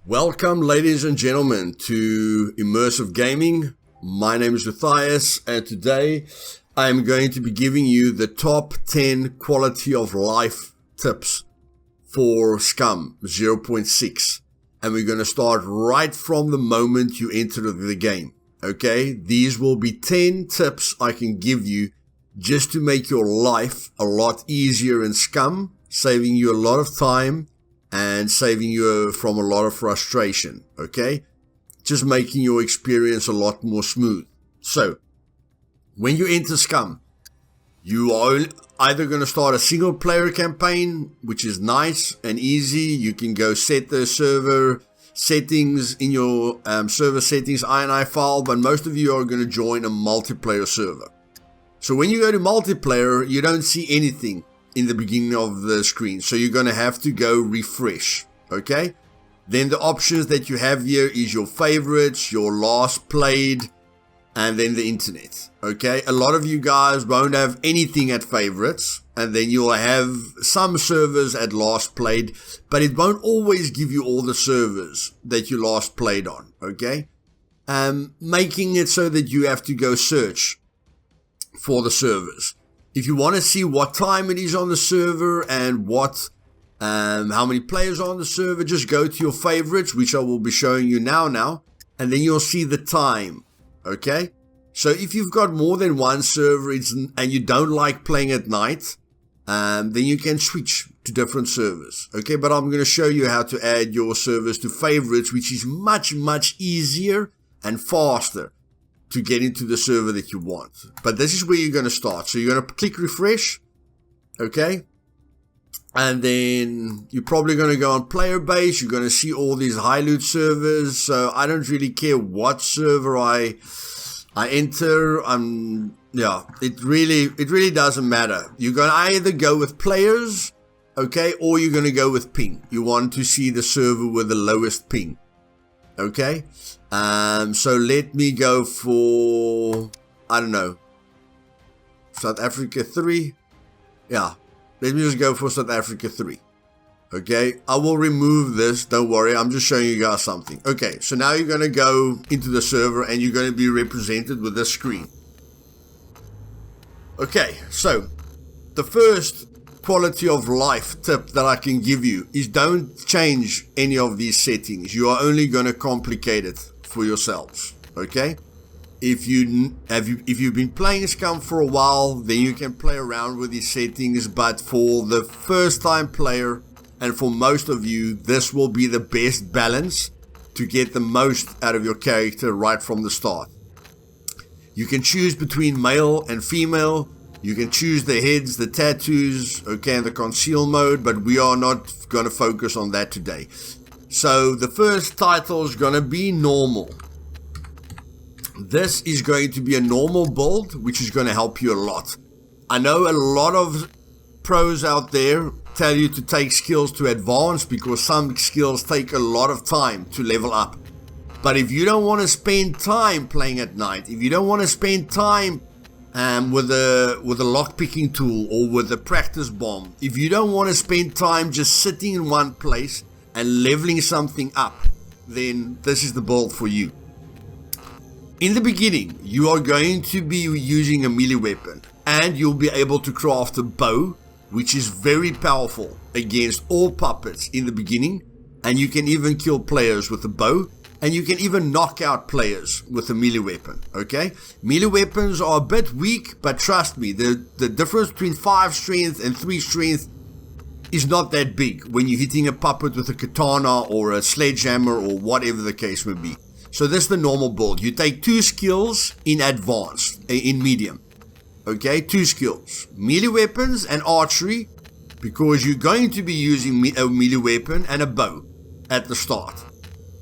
Welcome, ladies and gentlemen, to Immersive Gaming. My name is Luthais, and today I am going to be giving you the top 10 quality of life tips for Scum 0.6. And we're going to start right from the moment you enter the game. Okay, these will be 10 tips I can give you just to make your life a lot easier in Scum, saving you a lot of time and saving you from a lot of frustration, okay? Just making your experience a lot more smooth. So, when you enter Scum, you are either going to start a single player campaign, which is nice and easy. You can go set the server settings in your server settings INI file, but most of you are going to join a multiplayer server. So when you go to multiplayer, you don't see anything in the beginning of the screen, so you're going to have to go refresh, okay? Then the options that you have here is your favorites, your last played, and then the internet, okay? A lot of you guys won't have anything at favorites, and then you'll have some servers at last played, but it won't always give you all the servers that you last played on, okay? Making it so that you have to go search for the servers. If you want to see what time it is on the server and how many players are on the server, just go to your favorites, which I will be showing you now, and then you'll see the time, okay? So if you've got more than one server and you don't like playing at night, then you can switch to different servers, okay? But I'm going to show you how to add your servers to favorites, which is much, much easier and faster to get into the server that you want. But this is where you're going to start. So you're going to click refresh, okay? And then you're probably going to go on player base. You're going to see all these high loot servers. So I don't really care what server I enter. It really doesn't matter. You're going to either go with players, okay, or you're going to go with ping. You want to see the server with the lowest ping, okay? So let me go for, I don't know, South Africa 3. Yeah, let me just go for South Africa 3. Okay, I will remove this, don't worry, I'm just showing you guys something. Okay, so now you're going to go into the server and you're going to be represented with this screen. Okay, so the first quality of life tip that I can give you is don't change any of these settings. You are only going to complicate it for yourselves, okay? If you've been playing Scum for a while, then you can play around with these settings, but for the first time player and for most of you, this will be the best balance to get the most out of your character right from the start. You can choose between male and female. You can choose the heads, the tattoos, okay, and the conceal mode, but we are not going to focus on that today. So the first title is going to be normal. This is going to be a normal build, which is going to help you a lot. I know a lot of pros out there tell you to take skills to advanced because some skills take a lot of time to level up. But if you don't want to spend time playing at night, if you don't want to spend time with a lockpicking tool or with a practice bomb, if you don't want to spend time just sitting in one place and leveling something up, then this is the build for you. In the beginning, you are going to be using a melee weapon, and you'll be able to craft a bow, which is very powerful against all puppets in the beginning, and you can even kill players with a bow, and you can even knock out players with a melee weapon, okay? Melee weapons are a bit weak, but trust me, the difference between 5 strength and 3 strength is not that big when you're hitting a puppet with a katana or a sledgehammer or whatever the case may be. So this is the normal build. You take 2 skills in advanced, in medium. Okay, 2 skills. Melee weapons and archery, because you're going to be using a melee weapon and a bow at the start.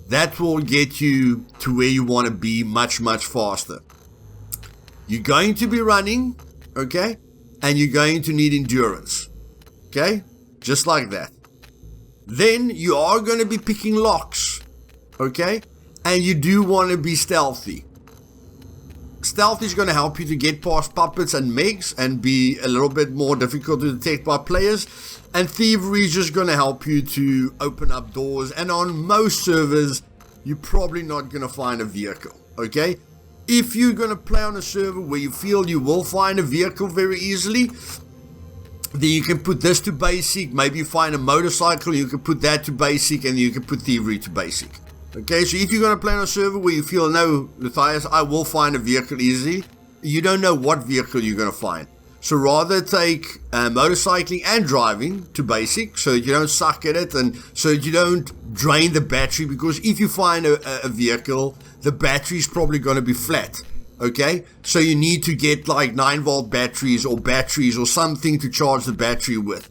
That will get you to where you want to be much, much faster. You're going to be running, okay? And you're going to need endurance. Okay? Just like that. Then you are going to be picking locks, okay? And you do want to be stealthy. Stealth is going to help you to get past puppets and megs and be a little bit more difficult to detect by players. And Thievery is just going to help you to open up doors. And on most servers, you're probably not going to find a vehicle, okay? If you're going to play on a server where you feel you will find a vehicle very easily, then you can put this to basic. Maybe you find a motorcycle, you can put that to basic, and you can put Thievery to basic. Okay, so if you're going to play on a server where you feel, no, Luthais, I will find a vehicle easily, you don't know what vehicle you're going to find. So rather take motorcycling and driving to basic so that you don't suck at it and so that you don't drain the battery, because if you find a vehicle, the battery is probably going to be flat. Okay, so you need to get like 9-volt batteries or something to charge the battery with.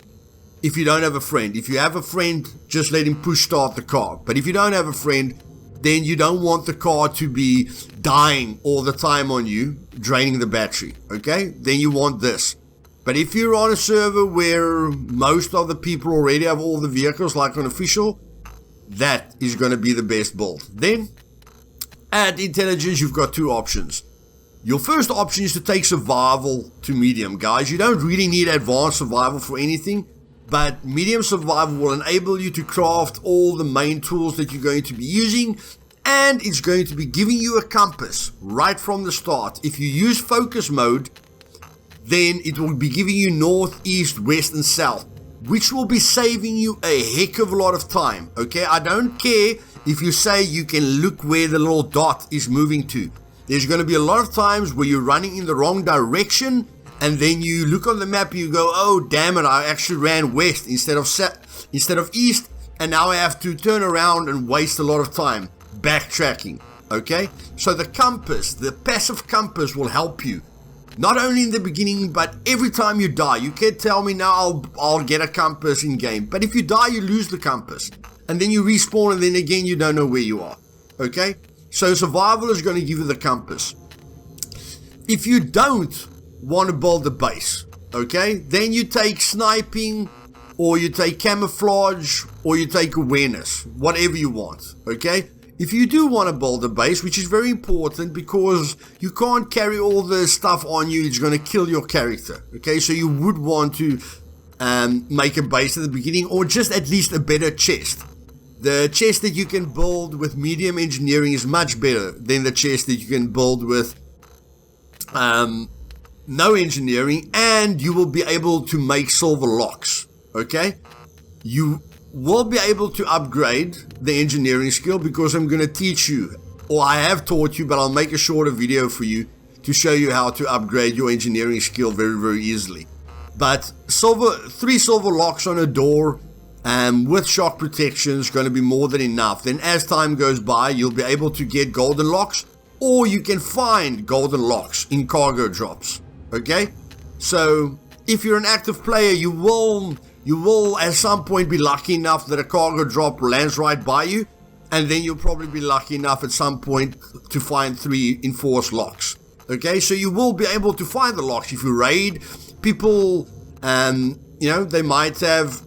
If you don't have a friend. If you have a friend, just let him push start the car. But if you don't have a friend, then you don't want the car to be dying all the time on you, draining the battery, okay? Then you want this. But if you're on a server where most of the people already have all the vehicles, like on official, that is going to be the best build. Then, at intelligence, you've got two options. Your first option is to take survival to medium, guys. You don't really need advanced survival for anything, but medium survival will enable you to craft all the main tools that you're going to be using, and it's going to be giving you a compass right from the start. If you use focus mode, then it will be giving you north, east, west, and south, which will be saving you a heck of a lot of time, okay? I don't care if you say you can look where the little dot is moving to. There's going to be a lot of times where you're running in the wrong direction, and then you look on the map and you go, oh, damn it, I actually ran west instead of east, and now I have to turn around and waste a lot of time backtracking, okay? So the compass, the passive compass will help you, not only in the beginning, but every time you die. You can't tell me now I'll get a compass in game, but if you die, you lose the compass, and then you respawn, and then again, you don't know where you are, okay? So survival is going to give you the compass. If you don't want to build a base, okay, then you take sniping, or you take camouflage, or you take awareness, whatever you want, okay? If you do want to build a base, which is very important because you can't carry all the stuff on you, it's going to kill your character, okay? So you would want to make a base at the beginning, or just at least a better chest. The chest that you can build with medium engineering is much better than the chest that you can build with no engineering, and you will be able to make silver locks, okay? You will be able to upgrade the engineering skill because I'm going to teach you, or I have taught you, but I'll make a shorter video for you to show you how to upgrade your engineering skill very, very easily. But 3 silver locks on a door with shock protection is going to be more than enough. Then as time goes by, you'll be able to get golden locks, or you can find golden locks in cargo drops, okay? So if you're an active player, you will at some point be lucky enough that a cargo drop lands right by you, and then you'll probably be lucky enough at some point to find 3 enforced locks, okay? So you will be able to find the locks. If you raid people, you know, they might have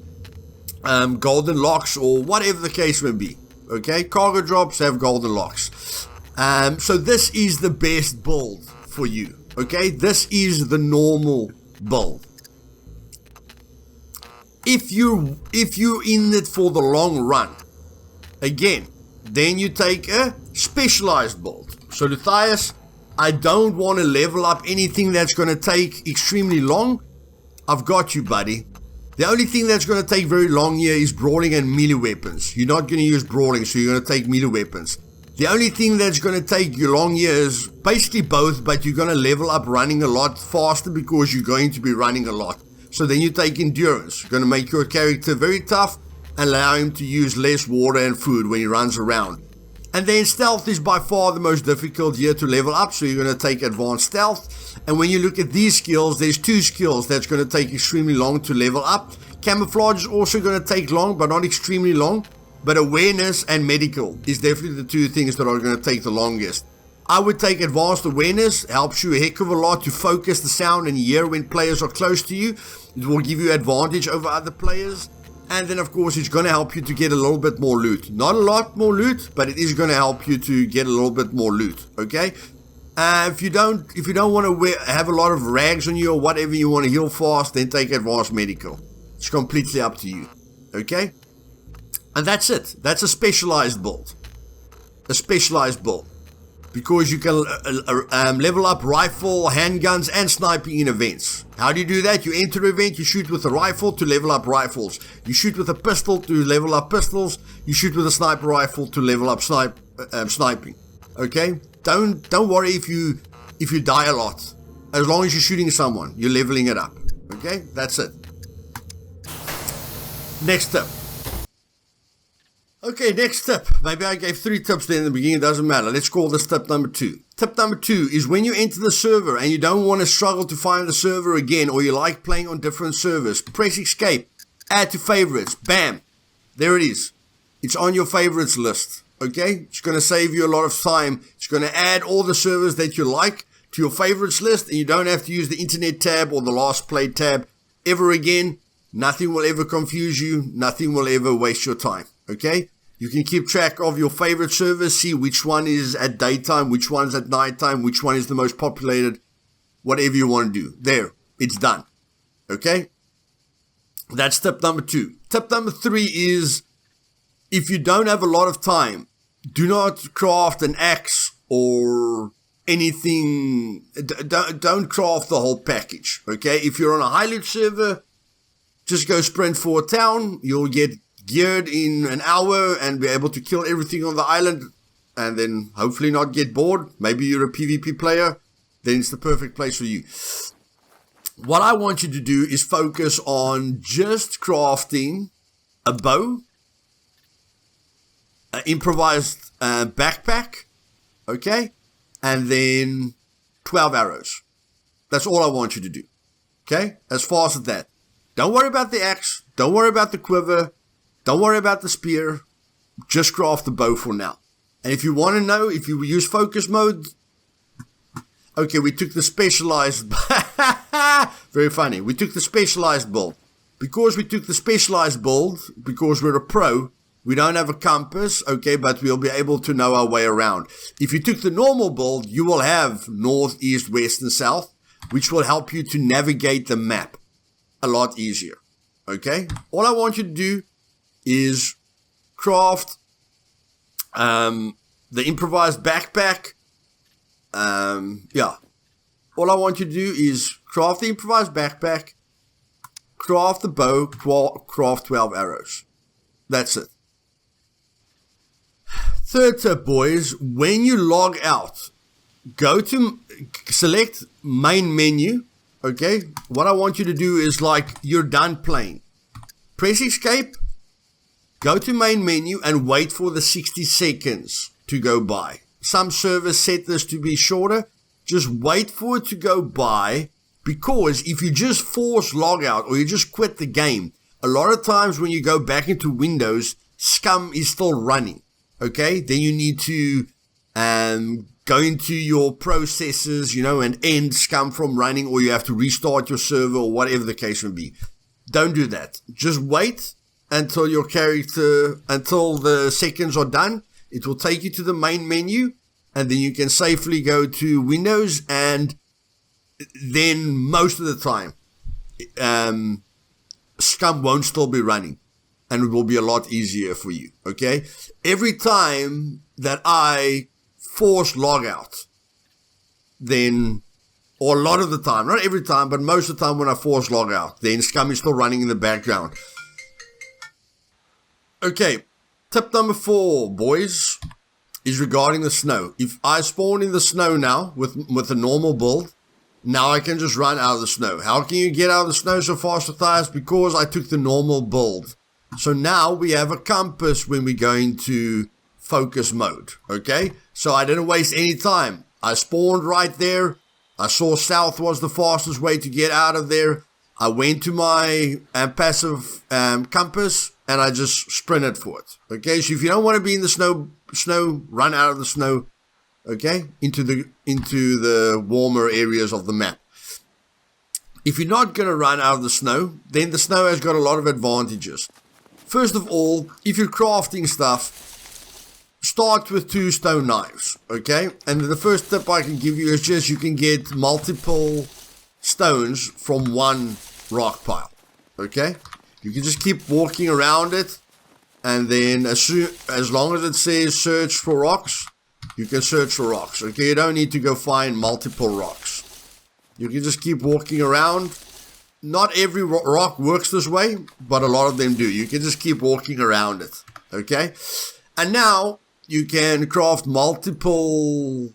golden locks or whatever the case may be, okay? Cargo drops have golden locks. So this is the best build for you, okay? This is the normal build. If you're in it for the long run, again, then you take a specialized build. So Luthais, I don't want to level up anything that's going to take extremely long. I've got you, buddy. The only thing that's going to take very long here is brawling and melee weapons. You're not going to use brawling, so you're going to take melee weapons. The only thing that's going to take you long here is basically both, but you're going to level up running a lot faster because you're going to be running a lot. So then you take endurance. You're going to make your character very tough and allow him to use less water and food when he runs around. And then stealth is by far the most difficult here to level up, so you're going to take advanced stealth. And when you look at these skills, there's 2 skills that's going to take extremely long to level up. Camouflage is also going to take long, but not extremely long. But awareness and medical is definitely the 2 things that are going to take the longest. I would take advanced awareness. Helps you a heck of a lot to focus the sound and hear when players are close to you. It will give you advantage over other players. And then, of course, it's going to help you to get a little bit more loot. Not a lot more loot, but it is going to help you to get a little bit more loot, okay? If you don't want to have a lot of rags on you or whatever, you want to heal fast, then take advanced medical. It's completely up to you. Okay? And that's it. That's a specialized build. A specialized build. Because you can level up rifle, handguns, and sniping in events. How do you do that? You enter an event, you shoot with a rifle to level up rifles. You shoot with a pistol to level up pistols. You shoot with a sniper rifle to level up sniping. Okay? Don't worry if you die a lot. As long as you're shooting someone, you're leveling it up. Okay? That's it. Next tip. Okay, next tip. Maybe I gave 3 tips there in the beginning. It doesn't matter. Let's call this tip number 2. Tip number 2 is when you enter the server and you don't want to struggle to find the server again, or you like playing on different servers, press escape, add to favorites. Bam. There it is. It's on your favorites list. Okay? It's going to save you a lot of time. It's going to add all the servers that you like to your favorites list, and you don't have to use the internet tab or the last played tab ever again. Nothing will ever confuse you. Nothing will ever waste your time. Okay? You can keep track of your favorite servers, see which one is at daytime, which one's at nighttime, which one is the most populated, whatever you want to do. There, it's done. Okay? That's tip number 2. Tip number 3 is, if you don't have a lot of time, do not craft an axe or anything. Don't craft the whole package. Okay? If you're on a high loot server, just go sprint for a town. You'll get geared in an hour and be able to kill everything on the island, and then hopefully not get bored. Maybe you're a PvP player, then it's the perfect place for you. What I want you to do is focus on just crafting a bow, an improvised backpack, okay, and then 12 arrows. That's all I want you to do, okay, as fast as that. Don't worry about the axe, don't worry about the quiver, don't worry about the spear, just craft the bow for now. And if you want to know, if you use focus mode, okay, we took the specialized, very funny, we took the specialized build. Because we took the specialized build, because we're a pro, we don't have a compass, okay, but we'll be able to know our way around. If you took the normal build, you will have north, east, west, and south, which will help you to navigate the map a lot easier, okay? All I want you to do is craft the improvised backpack. Yeah. All I want you to do is craft the improvised backpack, craft the bow, craft 12 arrows. That's it. Third tip, boys, when you log out, go to select main menu. Okay? What I want you to do is like you're done playing. Press escape. Go to main menu and wait for the 60 seconds to go by. Some servers set this to be shorter. Just wait for it to go by, because if you just force logout or you just quit the game, a lot of times when you go back into Windows, Scum is still running. Okay? Then you need to go into your processes, and end Scum from running, or you have to restart your server or whatever the case may be. Don't do that. Just wait until until the seconds are done. It will take you to the main menu, and then you can safely go to Windows, and then most of the time, Scum won't still be running, and it will be a lot easier for you, okay? Every time that I force logout, or a lot of the time, not every time, but most of the time when I force logout, then Scum is still running in the background. Okay, tip number 4, boys, is regarding the snow. If I spawn in the snow now with a normal build, now I can just run out of the snow. How can you get out of the snow so fast, Luthais? Because I took the normal build. So now we have a compass when we go into focus mode, okay? So I didn't waste any time. I spawned right there. I saw south was the fastest way to get out of there. I went to my passive compass, and I just sprinted for it. Okay, so if you don't want to be in the snow, run out of the snow. Okay, into the warmer areas of the map. If you're not going to run out of the snow, then the snow has got a lot of advantages. First of all, if you're crafting stuff, start with 2 stone knives, okay? And the first tip I can give you is just you can get multiple stones from one rock pile, okay? You can just keep walking around it, and then as long as it says search for rocks, you can search for rocks, okay? You don't need to go find multiple rocks. You can just keep walking around. Not every rock works this way, but a lot of them do. You can just keep walking around it, okay? And now you can craft multiple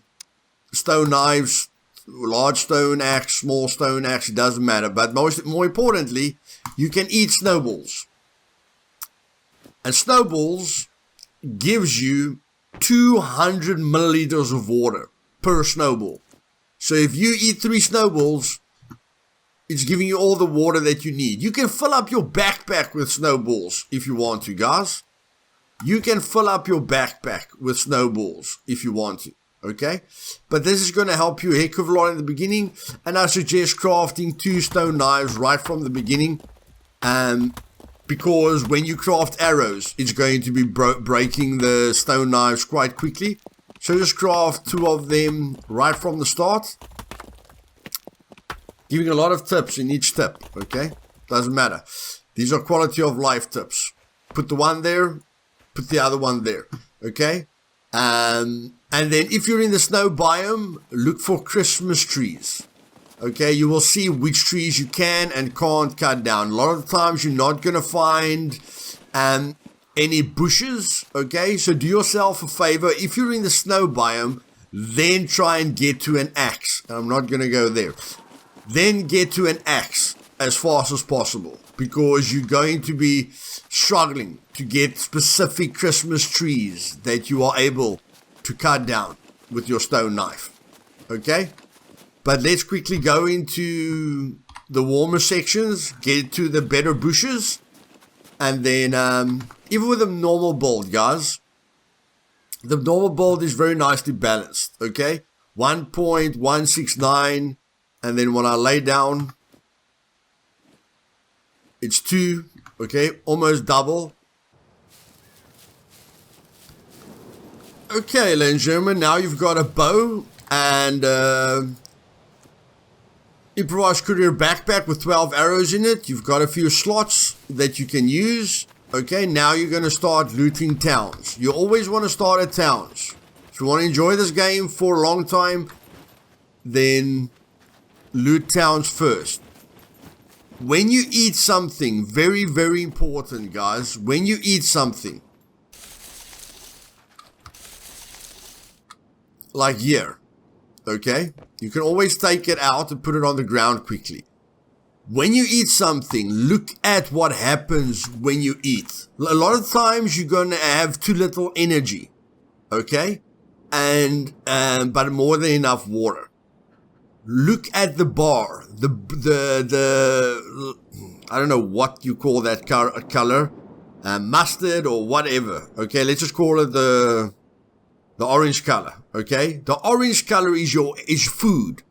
stone knives, large stone axe, small stone axe, it doesn't matter. But more importantly, you can eat snowballs. And snowballs gives you 200 milliliters of water per snowball. So if you eat 3 snowballs, it's giving you all the water that you need. You can fill up your backpack with snowballs if you want to, guys. You can fill up your backpack with snowballs if you want to, okay? But this is going to help you a heck of a lot in the beginning. And I suggest crafting 2 stone knives right from the beginning. Because when you craft arrows, it's going to be breaking the stone knives quite quickly. So just craft 2 of them right from the start. Giving a lot of tips in each tip, okay? Doesn't matter. These are quality of life tips. Put the one there, put the other one there, okay? And then if you're in the snow biome, look for Christmas trees. Okay, you will see which trees you can and can't cut down. A lot of the times you're not going to find any bushes, okay? So do yourself a favor. If you're in the snow biome, then try and get to an axe. I'm not going to go there. Then get to an axe as fast as possible, because you're going to be struggling to get specific Christmas trees that you are able to cut down with your stone knife, okay? But let's quickly go into the warmer sections, get to the better bushes, and then even with a normal build, guys, the normal build is very nicely balanced, okay? 1.169, and then when I lay down, it's 2, okay? Almost double. Okay, ladies and gentlemen, now you've got a bow and improvised courier backpack with 12 arrows in it. You've got a few slots that you can use. Okay, now you're going to start looting towns. You always want to start at towns. If you want to enjoy this game for a long time, then loot towns first. When you eat something, very, very important, guys. When you eat something, like here, okay? You can always take it out and put it on the ground quickly. When you eat something, look at what happens when you eat. A lot of times you're going to have too little energy, okay? But more than enough water. Look at the bar, the I don't know what you call that color, mustard or whatever, okay? Let's just call it the orange color, okay? The orange color is food.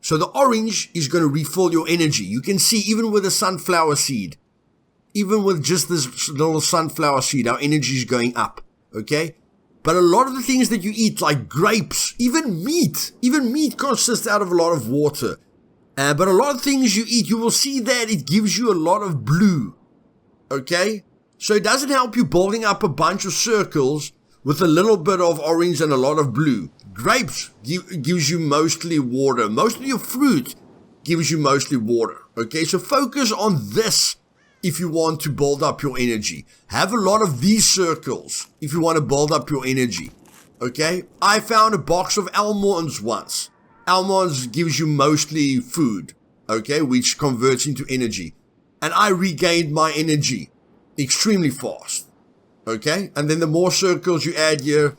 So the orange is going to refill your energy. You can see even with a sunflower seed, even with just this little sunflower seed, our energy is going up, okay? But a lot of the things that you eat, like grapes, even meat consists out of a lot of water. But a lot of things you eat, you will see that it gives you a lot of blue, okay? So it doesn't help you building up a bunch of circles with a little bit of orange and a lot of blue. Grapes gives you mostly water. Most of your fruit gives you mostly water. Okay, so focus on this if you want to build up your energy. Have a lot of these circles if you want to build up your energy. Okay, I found a box of almonds once. Almonds gives you mostly food, okay, which converts into energy. And I regained my energy extremely fast. Okay, and then the more circles you add here,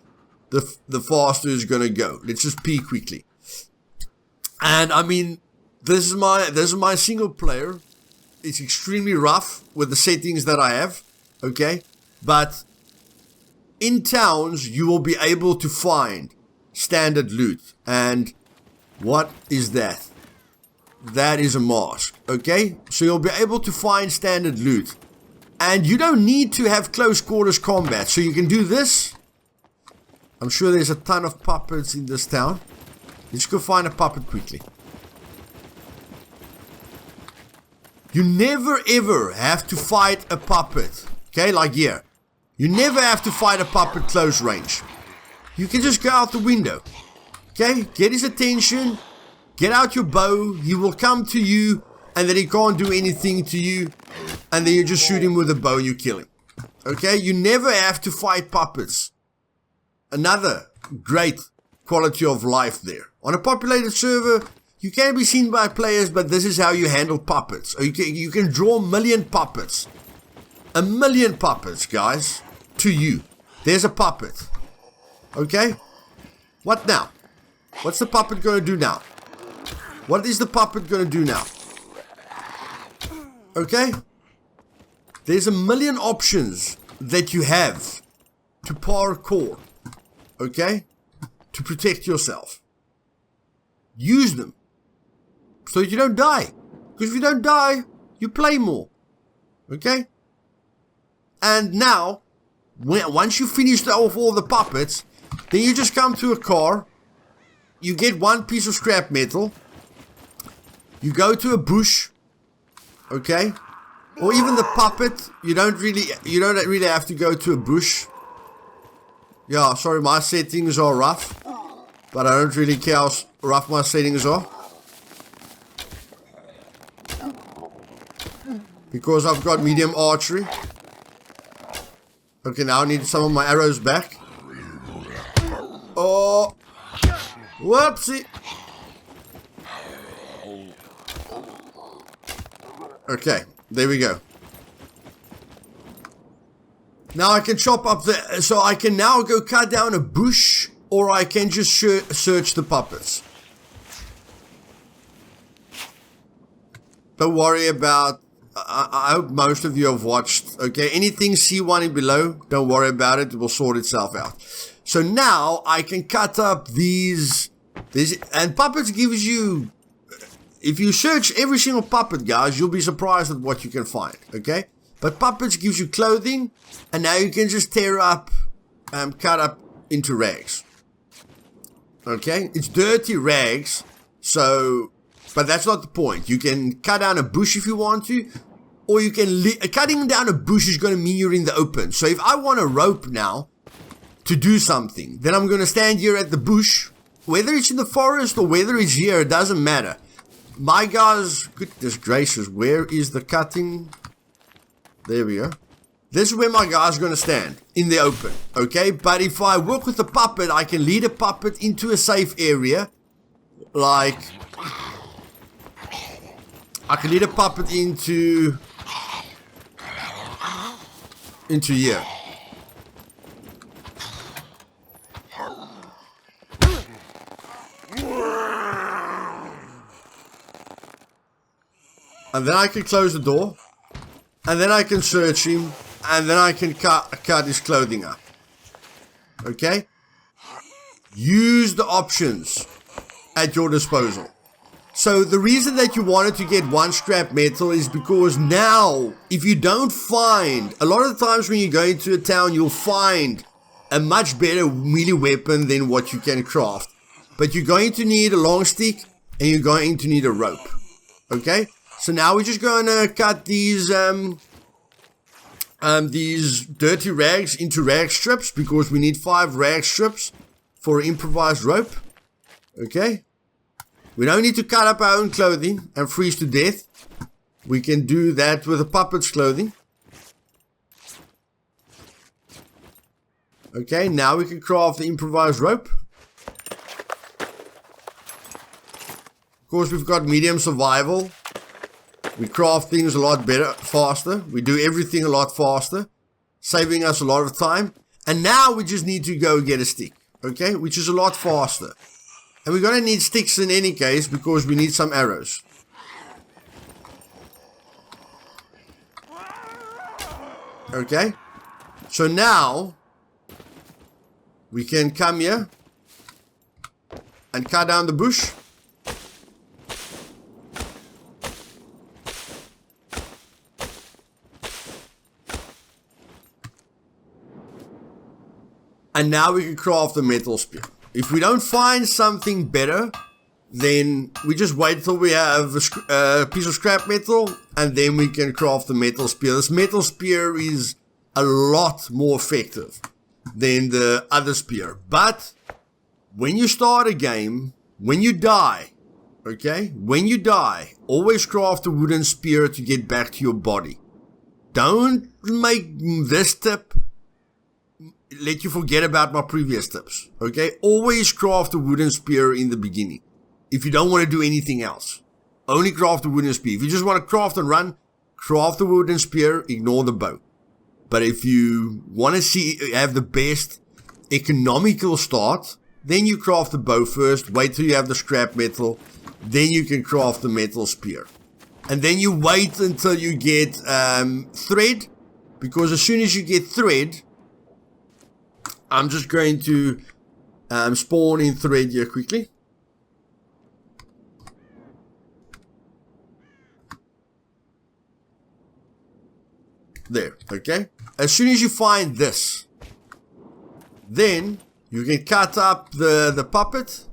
the faster it's gonna go. Let's just pee quickly. And I mean, this is my single player. It's extremely rough with the settings that I have. Okay, but in towns you will be able to find standard loot. And what is that? That is a mask. Okay, so you'll be able to find standard loot. And you don't need to have close quarters combat. So you can do this. I'm sure there's a ton of puppets in this town. Let's go find a puppet quickly. You never ever have to fight a puppet. Okay, like here. You never have to fight a puppet close range. You can just go out the window. Okay, get his attention. Get out your bow. He will come to you. And then he can't do anything to you. And then you just shoot him with a bow and you kill him. Okay, you never have to fight puppets. Another great quality of life there. On a populated server, you can be seen by players, but this is how you handle puppets. You can draw 1 million puppets. 1 million puppets, guys, to you. There's a puppet. Okay? What now? What's the puppet going to do now? What is the puppet going to do now? Okay? There's 1 million options that you have to parkour. Okay? To protect yourself. Use them. So that you don't die. Because if you don't die, you play more. Okay? And now, once you finish off all the puppets, then you just come to a car. You get 1 piece of scrap metal. You go to a bush. Okay? Or even the puppet. You don't really have to go to a bush. Yeah, sorry, my settings are rough. But I don't really care how rough my settings are. Because I've got medium archery. Okay, now I need some of my arrows back. Oh. Whoopsie. Okay, there we go. Now I can chop up the... So I can now go cut down a bush, or I can just search the puppets. Don't worry about... I hope most of you have watched. Okay, anything C1 and below, don't worry about it. It will sort itself out. So now I can cut up these... And puppets gives you... If you search every single puppet, guys, you'll be surprised at what you can find. Okay? But puppets gives you clothing. And now you can just tear up... cut up into rags. Okay? It's dirty rags. So... But that's not the point. You can cut down a bush if you want to. Or you can... Cutting down a bush is going to mean you're in the open. So if I want a rope now to do something, then I'm going to stand here at the bush. Whether it's in the forest or whether it's here, it doesn't matter. My guys... Goodness gracious, where is the cutting? There we go. This is where my guy's going to stand. In the open. Okay? But if I work with a puppet, I can lead a puppet into a safe area. Like... I can lead a puppet into here. And then I can close the door. And then I can search him. And then I can cut his clothing up. Okay? Use the options at your disposal. So the reason that you wanted to get 1 scrap metal is because now, if you don't find, a lot of the times when you go into a town, you'll find a much better melee weapon than what you can craft. But you're going to need a long stick and you're going to need a rope. Okay? So now we're just going to cut these dirty rags into rag strips because we need 5 rag strips for improvised rope. Okay? We don't need to cut up our own clothing and freeze to death. We can do that with a puppet's clothing. Okay, now we can craft the improvised rope. Of course, we've got medium survival. We craft things a lot better, faster. We do everything a lot faster, saving us a lot of time. And now we just need to go get a stick, okay, which is a lot faster. And we're going to need sticks in any case because we need some arrows. Okay. So now we can come here and cut down the bush. And now we can craft the metal spear. If we don't find something better, then we just wait till we have a piece of scrap metal, and then we can craft the metal spear. This metal spear is a lot more effective than the other spear. But when you start a game, when you die, okay, when you die, always craft a wooden spear to get back to your body. Don't make this tip let you forget about my previous tips, okay? Always craft a wooden spear in the beginning. If you don't want to do anything else, only craft a wooden spear. If you just want to craft and run, craft a wooden spear, ignore the bow. But if you want to have the best economical start, then you craft the bow first, wait till you have the scrap metal, then you can craft the metal spear. And then you wait until you get thread, because as soon as you get thread, I'm just going to spawn in thread here quickly. There, okay? As soon as you find this, then you can cut up the puppet.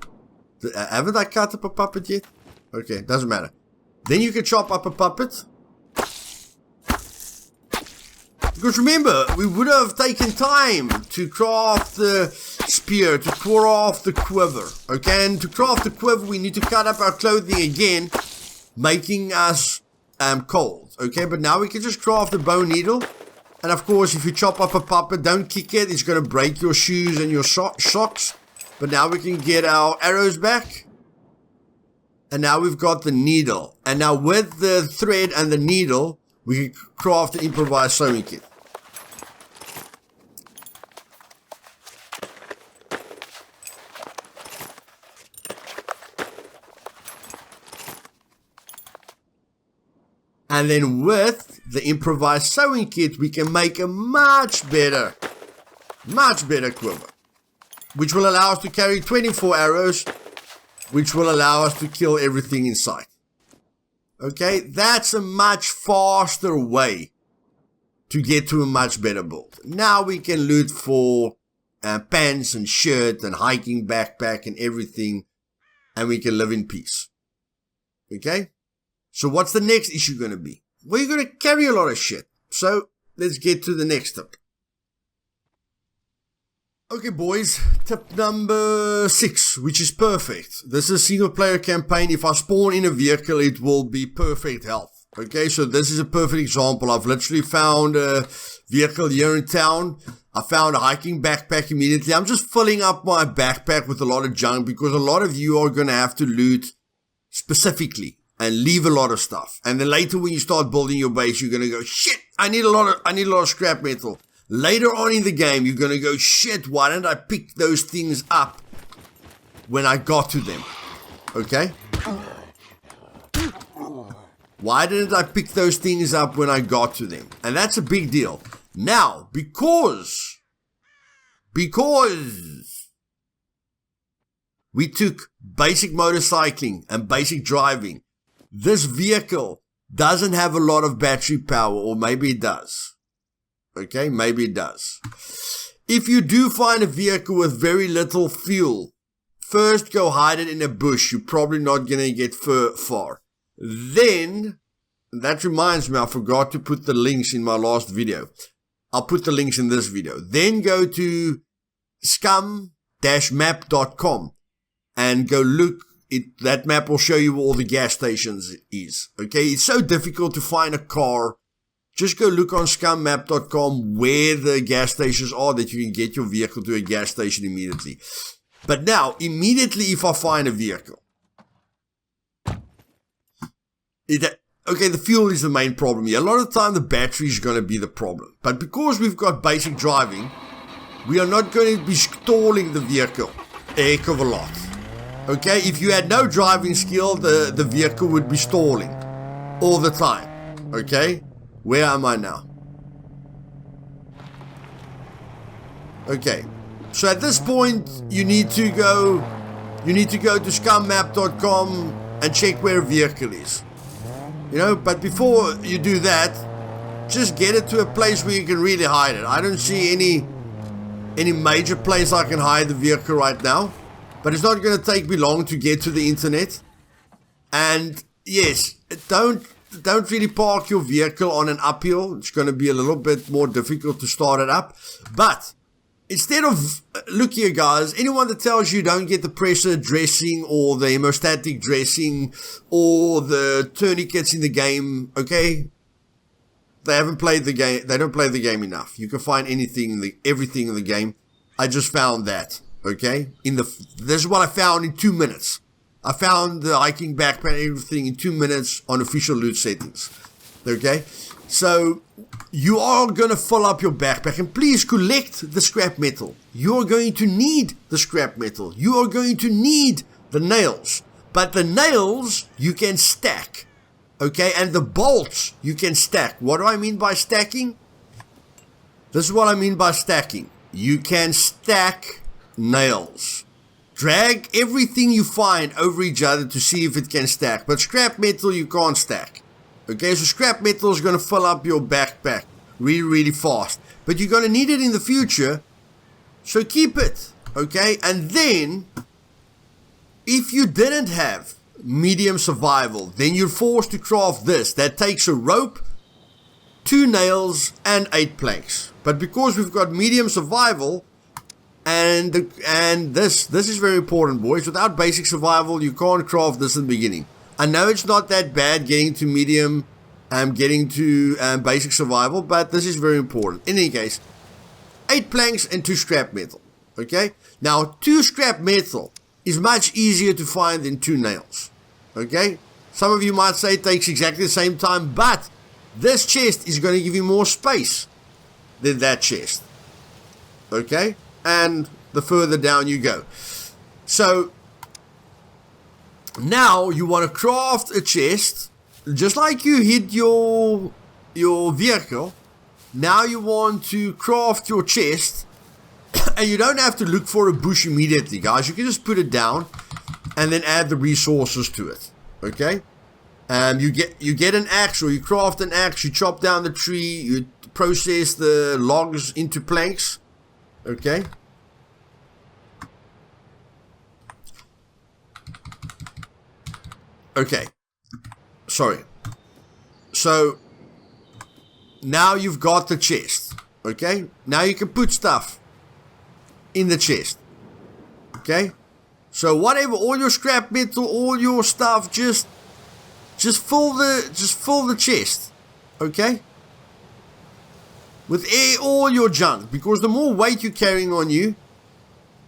Haven't I cut up a puppet yet? Okay, doesn't matter. Then you can chop up a puppet. Because remember, we would have taken time to craft the spear, to craft the quiver. Okay, and to craft the quiver, we need to cut up our clothing again, making us cold. Okay, but now we can just craft a bow needle. And of course, if you chop up a puppet, don't kick it. It's going to break your shoes and your socks. But now we can get our arrows back. And now we've got the needle. And now with the thread and the needle, we can craft an improvised sewing kit. And then with the improvised sewing kit, we can make a much better quiver, which will allow us to carry 24 arrows, which will allow us to kill everything in sight. Okay, that's a much faster way to get to a much better build. Now we can loot for pants and shirt and hiking backpack and everything, and we can live in peace. Okay? So what's the next issue going to be? Well, you're going to carry a lot of shit. So let's get to the next tip. Okay, boys, tip number 6, which is perfect. This is a single player campaign. If I spawn in a vehicle, it will be perfect health. Okay, so this is a perfect example. I've literally found a vehicle here in town. I found a hiking backpack immediately. I'm just filling up my backpack with a lot of junk because a lot of you are going to have to loot specifically and leave a lot of stuff. And then later when you start building your base, you're going to go, shit, I need a lot of scrap metal. Later on in the game, you're going to go, shit, why didn't I pick those things up when I got to them? Okay? Why didn't I pick those things up when I got to them? And that's a big deal. Now, because we took basic motorcycling and basic driving, this vehicle doesn't have a lot of battery power, or maybe it does. Okay, maybe it does. If you do find a vehicle with very little fuel, first go hide it in a bush. You're probably not going to get far. Then, that reminds me, I forgot to put the links in my last video. I'll put the links in this video. Then go to scum-map.com and go look. That map will show you where all the gas stations is. Okay, it's so difficult to find a car. Just go look on scummap.com where the gas stations are that you can get your vehicle to a gas station immediately. But now, immediately if I find a vehicle, okay, the fuel is the main problem here. A lot of the time the battery is going to be the problem. But because we've got basic driving, we are not going to be stalling the vehicle a heck of a lot. Okay, if you had no driving skill, the vehicle would be stalling all the time. Okay, where am I now? Okay, so at this point, you need to go to scummap.com and check where a vehicle is. You know, but before you do that, just get it to a place where you can really hide it. I don't see any major place I can hide the vehicle right now. But it's not going to take me long to get to the internet. And yes, don't really park your vehicle on an uphill. It's going to be a little bit more difficult to start it up. But instead of, look here guys, anyone that tells you don't get the pressure dressing or the hemostatic dressing or the tourniquets in the game, okay? They haven't played the game. They don't play the game enough. You can find everything in the game. I just found that, okay? This is what I found in 2 minutes. I found the hiking backpack, everything in 2 minutes on official loot settings. Okay? So, you are going to fill up your backpack and please collect the scrap metal. You are going to need the scrap metal. You are going to need the nails. But the nails you can stack. Okay? And the bolts you can stack. What do I mean by stacking? This is what I mean by stacking. You can stack nails. Drag everything you find over each other to see if it can stack. But scrap metal you can't stack. Okay, so scrap metal is going to fill up your backpack really, really fast. But you're going to need it in the future. So keep it. Okay, and then if you didn't have medium survival, then you're forced to craft this. That takes a rope, 2 nails, and 8 planks. But because we've got medium survival, and this is very important, boys. Without basic survival, you can't craft this in the beginning. I know it's not that bad getting to medium, getting to basic survival, but this is very important. In any case, 8 planks and 2 scrap metal. Okay? Now, 2 scrap metal is much easier to find than 2 nails. Okay? Some of you might say it takes exactly the same time, but this chest is going to give you more space than that chest. Okay? And the further down you go. So now you want to craft a chest, just like you hid your vehicle. Now you want to craft your chest, and you don't have to look for a bush immediately, guys. You can just put it down and then add the resources to it. Okay? You get an axe, or you craft an axe. You chop down the tree. You process the logs into planks. Okay. Okay. Sorry. So, now you've got the chest. Okay. Now you can put stuff in the chest. Okay. So whatever, all your scrap metal, all your stuff, just fill the chest. Okay. With all your junk, because the more weight you're carrying on you,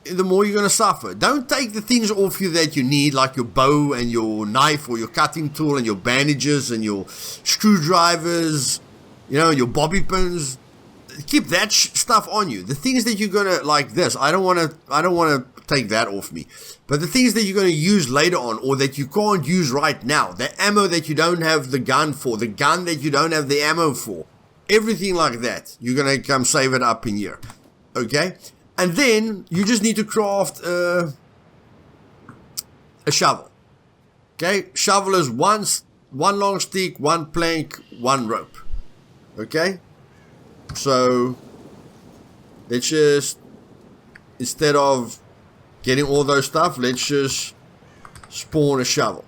the more you're going to suffer. Don't take the things off you that you need, like your bow and your knife or your cutting tool and your bandages and your screwdrivers, your bobby pins. Keep that stuff on you. The things that you're going to, like this, I don't want to take that off me. But the things that you're going to use later on, or that you can't use right now, the ammo that you don't have the gun for, the gun that you don't have the ammo for, everything like that, you're going to come save it up in here. Okay? And then you just need to craft a shovel. Okay? Shovel is one long stick, 1 plank, 1 rope. Okay? So let's just, instead of getting all those stuff, let's just spawn a shovel.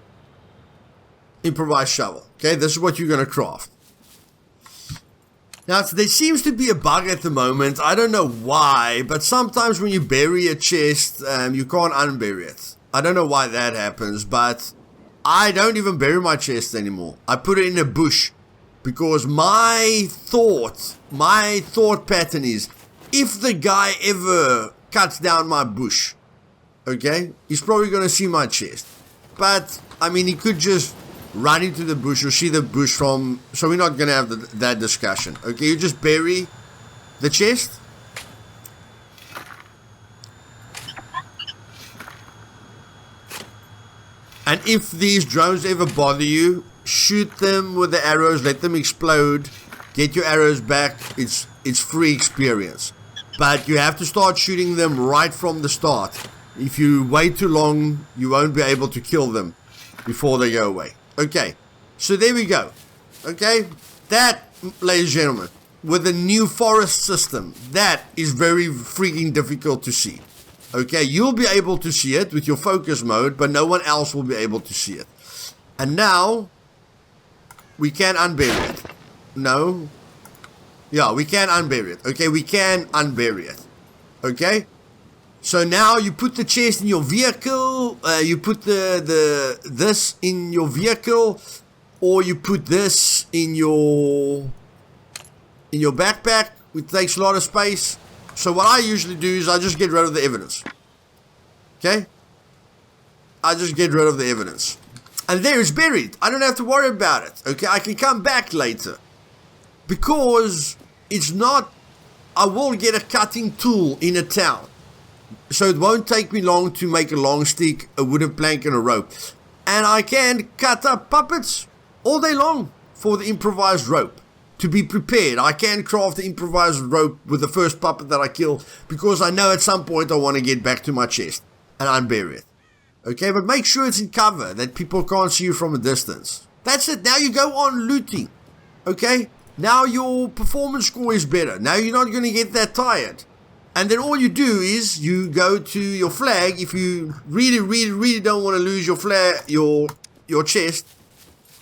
Improvised shovel. Okay? This is what you're going to craft. Now, there seems to be a bug at the moment. I don't know why, but sometimes when you bury a chest, you can't unbury it. I don't know why that happens, but I don't even bury my chest anymore. I put it in a bush, because my thought pattern is, if the guy ever cuts down my bush, okay, he's probably going to see my chest. But, I mean, he could just run into the bush or see the bush from, so we're not going to have that discussion. Okay, you just bury the chest. And if these drones ever bother you, shoot them with the arrows, let them explode, get your arrows back. It's free experience. But you have to start shooting them right from the start. If you wait too long, you won't be able to kill them before they go away. Okay, so there we go. Okay, that, ladies and gentlemen, with a new forest system, that is very freaking difficult to see. Okay, you'll be able to see it with your focus mode, but no one else will be able to see it. And now, we can unbury it. No. Yeah, we can unbury it. Okay, we can unbury it. Okay? So now you put the chest in your vehicle, you put this in your vehicle, or you put this in your backpack, which takes a lot of space. So what I usually do is I just get rid of the evidence. Okay? I just get rid of the evidence. And there it's buried. I don't have to worry about it. Okay? I can come back later. Because it's not... I will get a cutting tool in a town. So it won't take me long to make a long stick, a wooden plank and a rope. And I can cut up puppets all day long for the improvised rope. To be prepared, I can craft the improvised rope with the first puppet that I kill, because I know at some point I want to get back to my chest and unbury it. Okay, but make sure it's in cover, that people can't see you from a distance. That's it. Now you go on looting. Okay, now your performance score is better. Now you're not going to get that tired. And then all you do is you go to your flag. If you really, really, really don't want to lose your flag, your chest,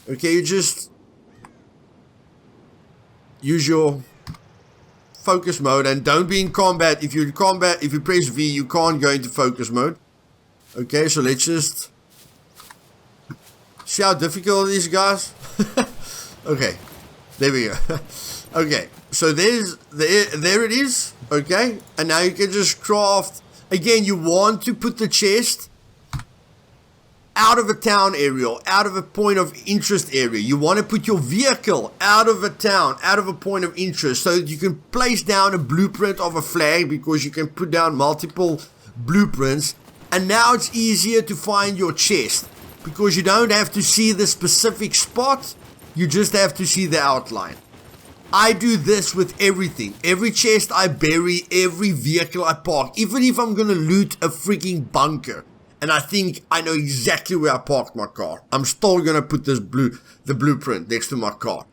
okay, you just use your focus mode and don't be in combat. If you're in combat, if you press V, you can't go into focus mode. Okay, so let's just see how difficult it is, guys. Okay, there we go. Okay, so there it is. Okay, and now you can just craft. Again, you want to put the chest out of a town area, out of a point of interest area. You want to put your vehicle out of a town, out of a point of interest, so that you can place down a blueprint of a flag, because you can put down multiple blueprints. And now it's easier to find your chest, because you don't have to see the specific spot, you just have to see the outline. I do this with everything. Every chest I bury, every vehicle I park, even if I'm going to loot a freaking bunker, and I think I know exactly where I parked my car, I'm still going to put the blueprint next to my car.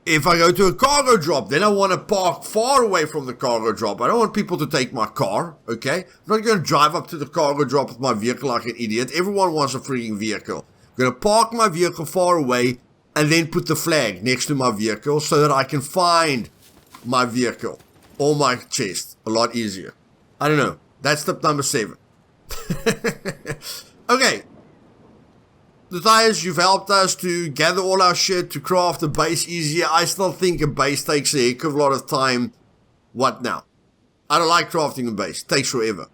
If I go to a cargo drop, then I want to park far away from the cargo drop. I don't want people to take my car, okay? I'm not going to drive up to the cargo drop with my vehicle like an idiot. Everyone wants a freaking vehicle. I'm going to park my vehicle far away and then put the flag next to my vehicle so that I can find my vehicle or my chest a lot easier. I don't know. That's tip number 7. Okay. Luthais, you've helped us to gather all our shit, to craft a base easier. I still think a base takes a heck of a lot of time. What now? I don't like crafting a base. It takes forever.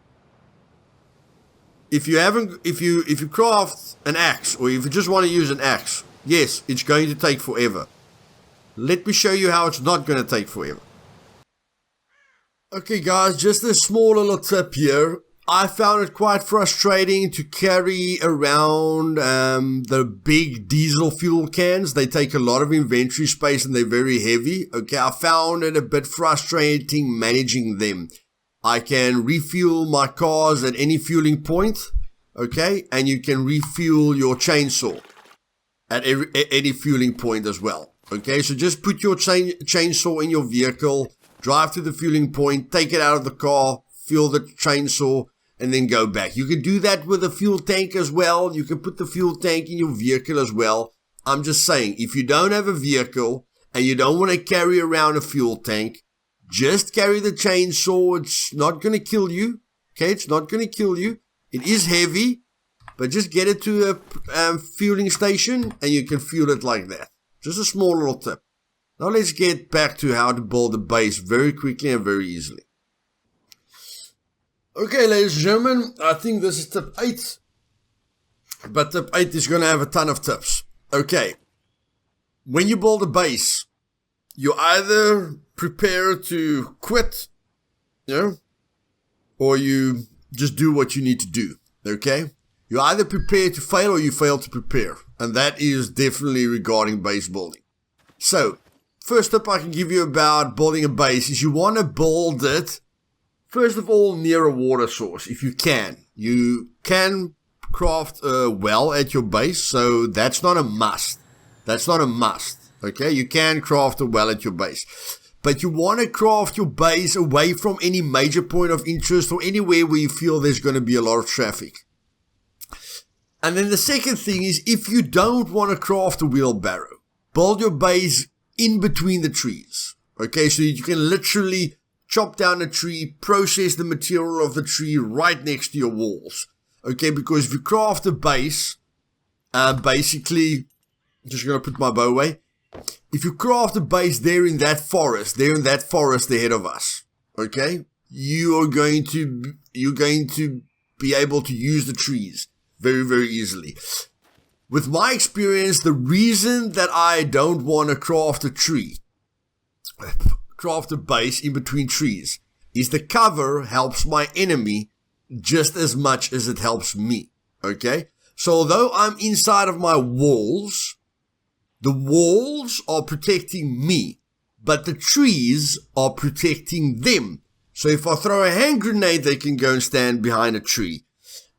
If you craft an axe, or if you just want to use an axe, yes, it's going to take forever. Let me show you how it's not going to take forever. Okay guys, just a small little tip here. I found it quite frustrating to carry around the big diesel fuel cans. They take a lot of inventory space and they're very heavy. Okay, I found it a bit frustrating managing them. I can refuel my cars at any fueling point. Okay, and you can refuel your chainsaw at any fueling point as well. Okay, so just put your chainsaw in your vehicle, drive to the fueling point, take it out of the car, fuel the chainsaw, and then go back. You can do that with a fuel tank as well. You can put the fuel tank in your vehicle as well. I'm just saying, if you don't have a vehicle and you don't want to carry around a fuel tank, just carry the chainsaw. It's not going to kill you. Okay, it's not going to kill you. It is heavy, but just get it to a fueling station and you can fuel it like that. Just a small little tip. Now let's get back to how to build a base very quickly and very easily. Okay, ladies and gentlemen, I think this is tip 8. But tip 8 is going to have a ton of tips. Okay, when you build a base, you either prepare to quit, or you just do what you need to do, okay? You either prepare to fail or you fail to prepare. And that is definitely regarding base building. So, first tip I can give you about building a base is you want to build it, first of all, near a water source, if you can. You can craft a well at your base, so that's not a must. That's not a must, Okay, you can craft a well at your base. But you want to craft your base away from any major point of interest or anywhere where you feel there's going to be a lot of traffic. And then the second thing is, if you don't want to craft a wheelbarrow, build your base in between the trees. Okay, so you can literally chop down a tree, process the material of the tree right next to your walls. Okay, because if you craft a base, basically, just going to put my bow away. If you craft a base there in that forest ahead of us, okay, you're going to be able to use the trees very, very easily. With my experience, the reason that I don't want to craft a base in between trees is the cover helps my enemy just as much as it helps me. Okay, so although I'm inside of my walls, the walls are protecting me, but the trees are protecting them. So if I throw a hand grenade, they can go and stand behind a tree.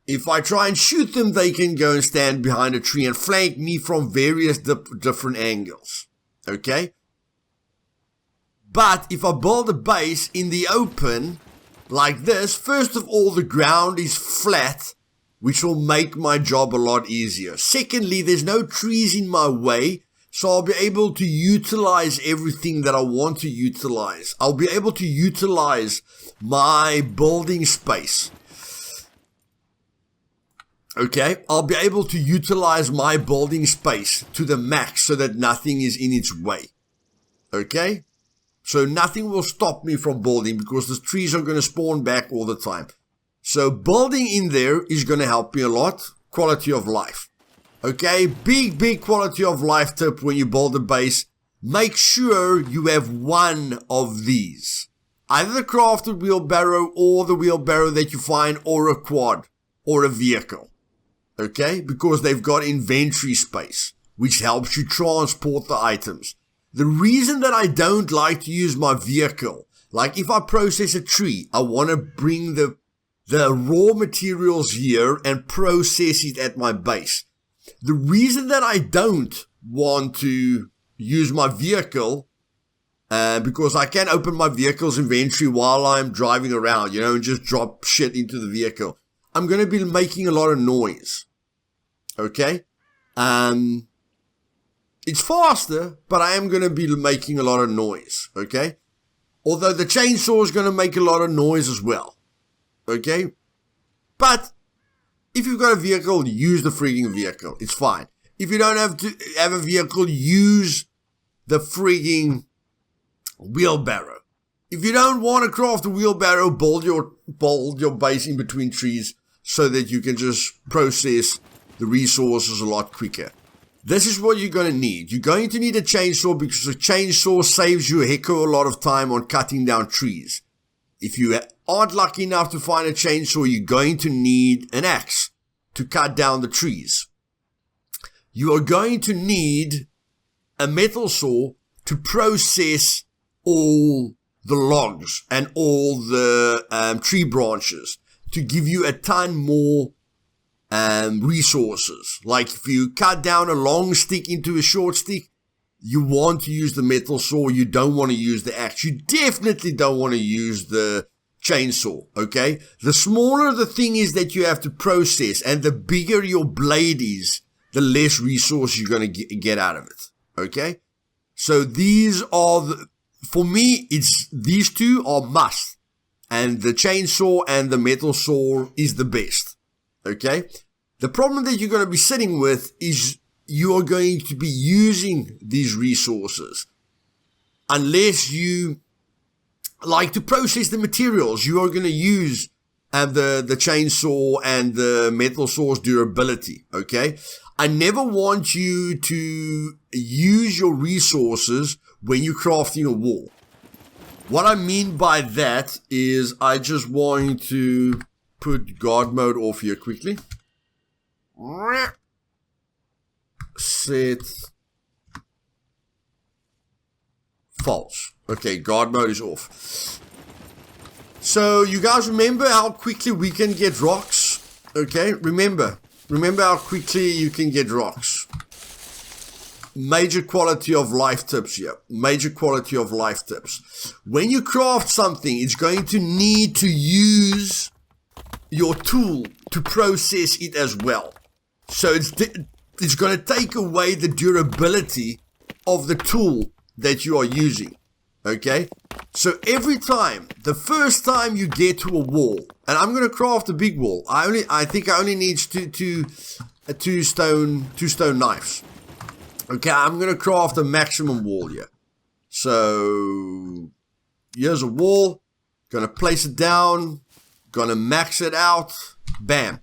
If I try and shoot them, they can go and stand behind a tree and flank me from various different angles. Okay? But if I build a base in the open, like this, first of all, the ground is flat, which will make my job a lot easier. Secondly, there's no trees in my way, so I'll be able to utilize everything that I want to utilize. I'll be able to utilize my building space. Okay, I'll be able to utilize my building space to the max so that nothing is in its way. Okay, so nothing will stop me from building because the trees are going to spawn back all the time. So building in there is going to help me a lot. Quality of life. Okay, big quality of life tip when you build a base. Make sure you have one of these. Either the crafted wheelbarrow or the wheelbarrow that you find, or a quad or a vehicle. Okay, because they've got inventory space, which helps you transport the items. The reason that I don't like to use my vehicle, like if I process a tree, I want to bring the raw materials here and process it at my base. The reason that I don't want to use my vehicle, because I can open my vehicle's inventory while I'm driving around, you know, and just drop shit into the vehicle. I'm going to be making a lot of noise. Okay? It's faster, but I am going to be making a lot of noise. Okay? Although the chainsaw is going to make a lot of noise as well. Okay? But if you've got a vehicle, use the frigging vehicle. It's fine. If you don't have to have a vehicle, use the frigging wheelbarrow. If you don't want to craft a wheelbarrow, build your base in between trees so that you can just process the resources a lot quicker. This is what you're going to need. You're going to need a chainsaw because a chainsaw saves you a heck of a lot of time on cutting down trees. If you aren't lucky enough to find a chainsaw, you're going to need an axe to cut down the trees. You are going to need a metal saw to process all the logs and all the tree branches to give you a ton more resources. Like if you cut down a long stick into a short stick, you want to use the metal saw. You don't want to use the axe. You definitely don't want to use the chainsaw, okay? The smaller the thing is that you have to process and the bigger your blade is, the less resource you're going to get out of it, okay? So these are, for me, these two are must. And the chainsaw and the metal saw is the best, okay? The problem that you're going to be sitting with is you are going to be using these resources unless you like to process the materials. You are going to use the chainsaw and the metal saw's durability, okay? I never want you to use your resources when you're crafting a wall. What I mean by that is I just want to put guard mode off here quickly. Set false. Okay, guard mode is off. So you guys remember how quickly we can get rocks? Okay, remember how quickly you can get rocks. major quality of life tips here. Major quality of life tips. When you craft something, it's going to need to use your tool to process it as well. So it's going to take away the durability of the tool that you are using. Okay? So every time, the first time you get to a wall, and I'm going to craft a big wall. I think I only need two stone knives. Okay, I'm going to craft a maximum wall here. So here's a wall. Going to place it down. Going to max it out. Bam.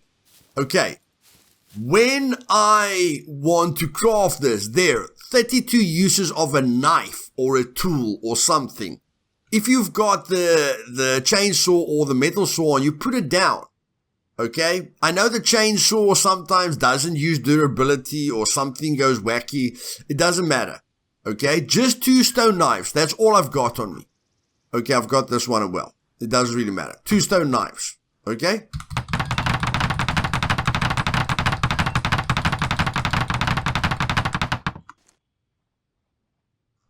Okay. When I want to craft this, there, 32 uses of a knife or a tool or something. If you've got the chainsaw or the metal saw on, you put it down. Okay? I know the chainsaw sometimes doesn't use durability or something goes wacky. It doesn't matter. Okay? Just 2 stone knives. That's all I've got on me. Okay, I've got this one as well. It doesn't really matter. 2 stone knives. Okay?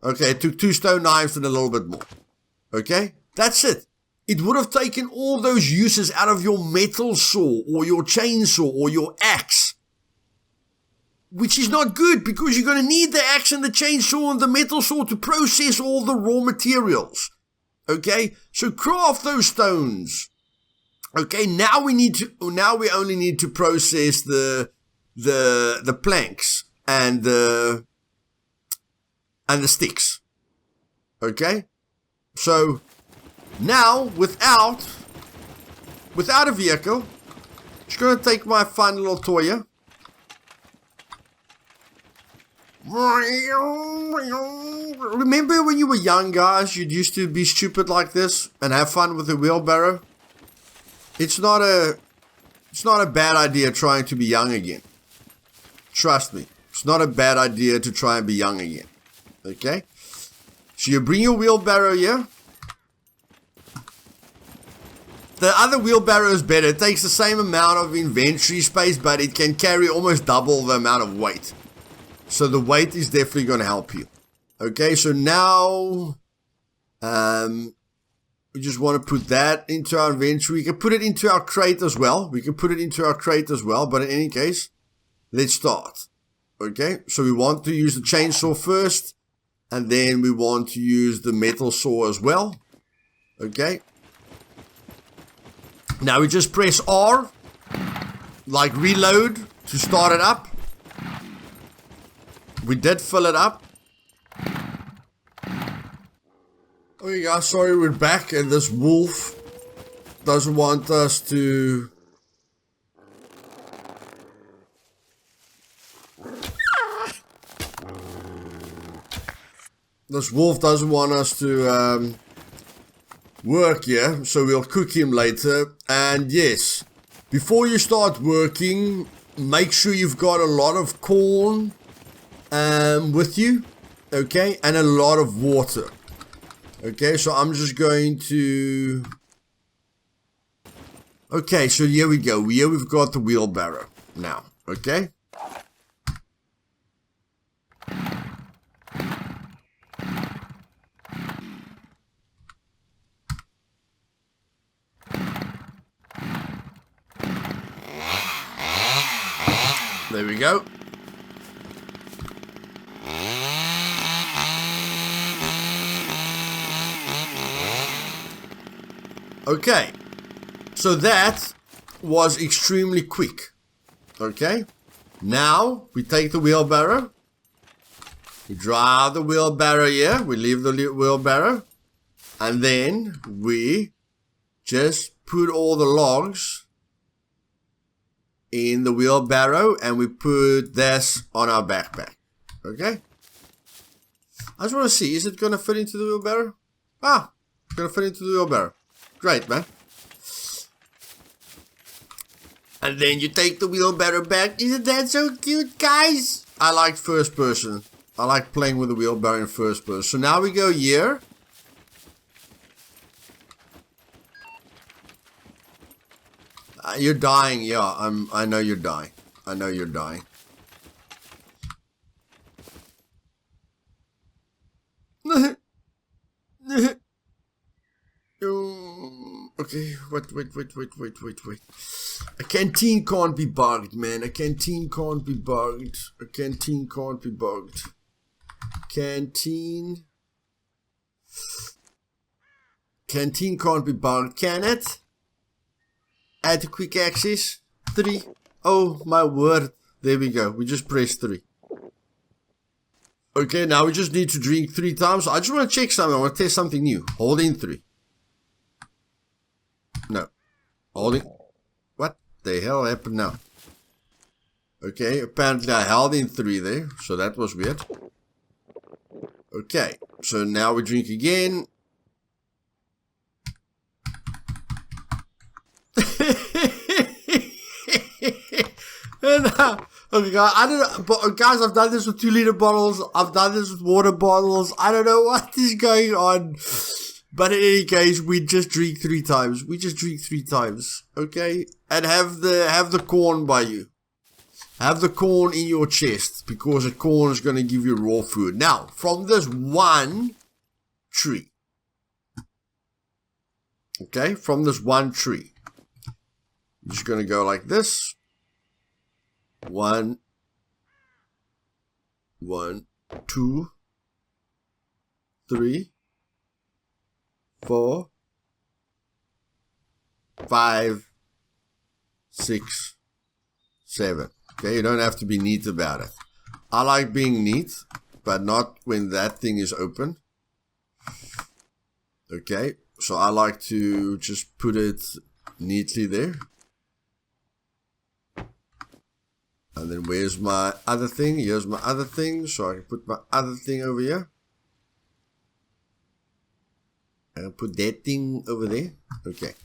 Okay, it took 2 stone knives and a little bit more. Okay? That's it. It would have taken all those uses out of your metal saw or your chainsaw or your axe. Which is not good because you're going to need the axe and the chainsaw and the metal saw to process all the raw materials. Okay? So craft those stones. Okay, now we only need to process the planks and the sticks. Okay? So now, without a vehicle, just going to take my fun little toy here. Remember when you were young, guys, you used to be stupid like this and have fun with a wheelbarrow? It's not a bad idea trying to be young again. Trust me, it's not a bad idea to try and be young again. Okay? So you bring your wheelbarrow here. The other wheelbarrow is better. It takes the same amount of inventory space, but it can carry almost double the amount of weight. So the weight is definitely going to help you. Okay, so now we just want to put that into our inventory. We can put it into our crate as well. But in any case, let's start. Okay, so we want to use the chainsaw first, and then we want to use the metal saw as well. Okay. Now we just press R, like reload, to start it up. We did fill it up. Okay guys, sorry we're back and this wolf doesn't want us to... work here, so we'll cook him later. And yes, before you start working, make sure you've got a lot of corn with you, okay, and a lot of water. Okay, so I'm just going to... Okay, so here we go. Here we've got the wheelbarrow now, okay? There we go. Okay, so that was extremely quick. Okay, now we take the wheelbarrow, we drive the wheelbarrow here, we leave the wheelbarrow, and then we just put all the logs in the wheelbarrow and we put this on our backpack. Okay, I just want to see, is it going to fit into the wheelbarrow? Ah, it's going to fit into the wheelbarrow. Great, man. And then you take the wheelbarrow back. Isn't that so cute, guys? I like first person. I like playing with the wheelbarrow in first person. So now we go here. You're dying. Yeah, I know you're dying. I know you're dying. Okay, wait. A canteen can't be bugged, man. A canteen can't be bugged. A canteen can't be bugged. Canteen can't be bugged, can it? Add to quick access. 3. Oh my word. There we go. We just pressed 3. Okay, now we just need to drink 3 times. I just want to check something. I want to test something new. Hold in 3. No. Holding. What the hell happened now? Okay, apparently I held in 3 there. So that was weird. Okay, so now we drink again. And, okay, guys, I've done this with 2-liter bottles. I've done this with water bottles. I don't know what is going on. But in any case, we just drink 3 times. We just drink 3 times. Okay? And have the corn by you. Have the corn in your chest. Because the corn is going to give you raw food. Now, from this one tree. Okay? From this one tree. You're just going to go like this. 1, 2, 3, 4, 5, 6, 7. Okay, you don't have to be neat about it. I like being neat, but not when that thing is open. Okay, so I like to just put it neatly there. And then where's my other thing? Here's my other thing. So I can put my other thing over here. And put that thing over there. Okay.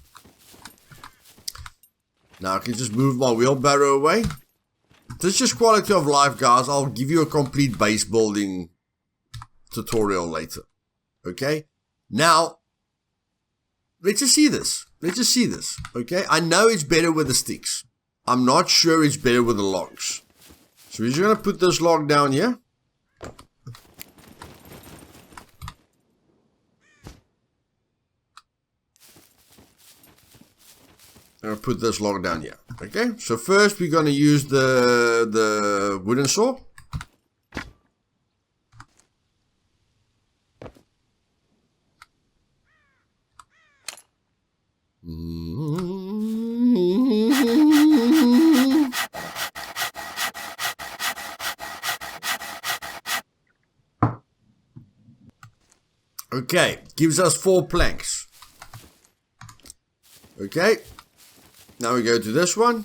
Now I can just move my wheelbarrow away. This is just quality of life, guys. I'll give you a complete base building tutorial later. Okay. Now, let's just see this. Let's just see this. Okay. I know it's better with the sticks. I'm not sure it's better with the logs. So we're just going to put this log down here. I'm going to put this log down here. Okay, so first we're going to use the wooden saw. Okay, gives us 4 planks. Okay, now we go to this one.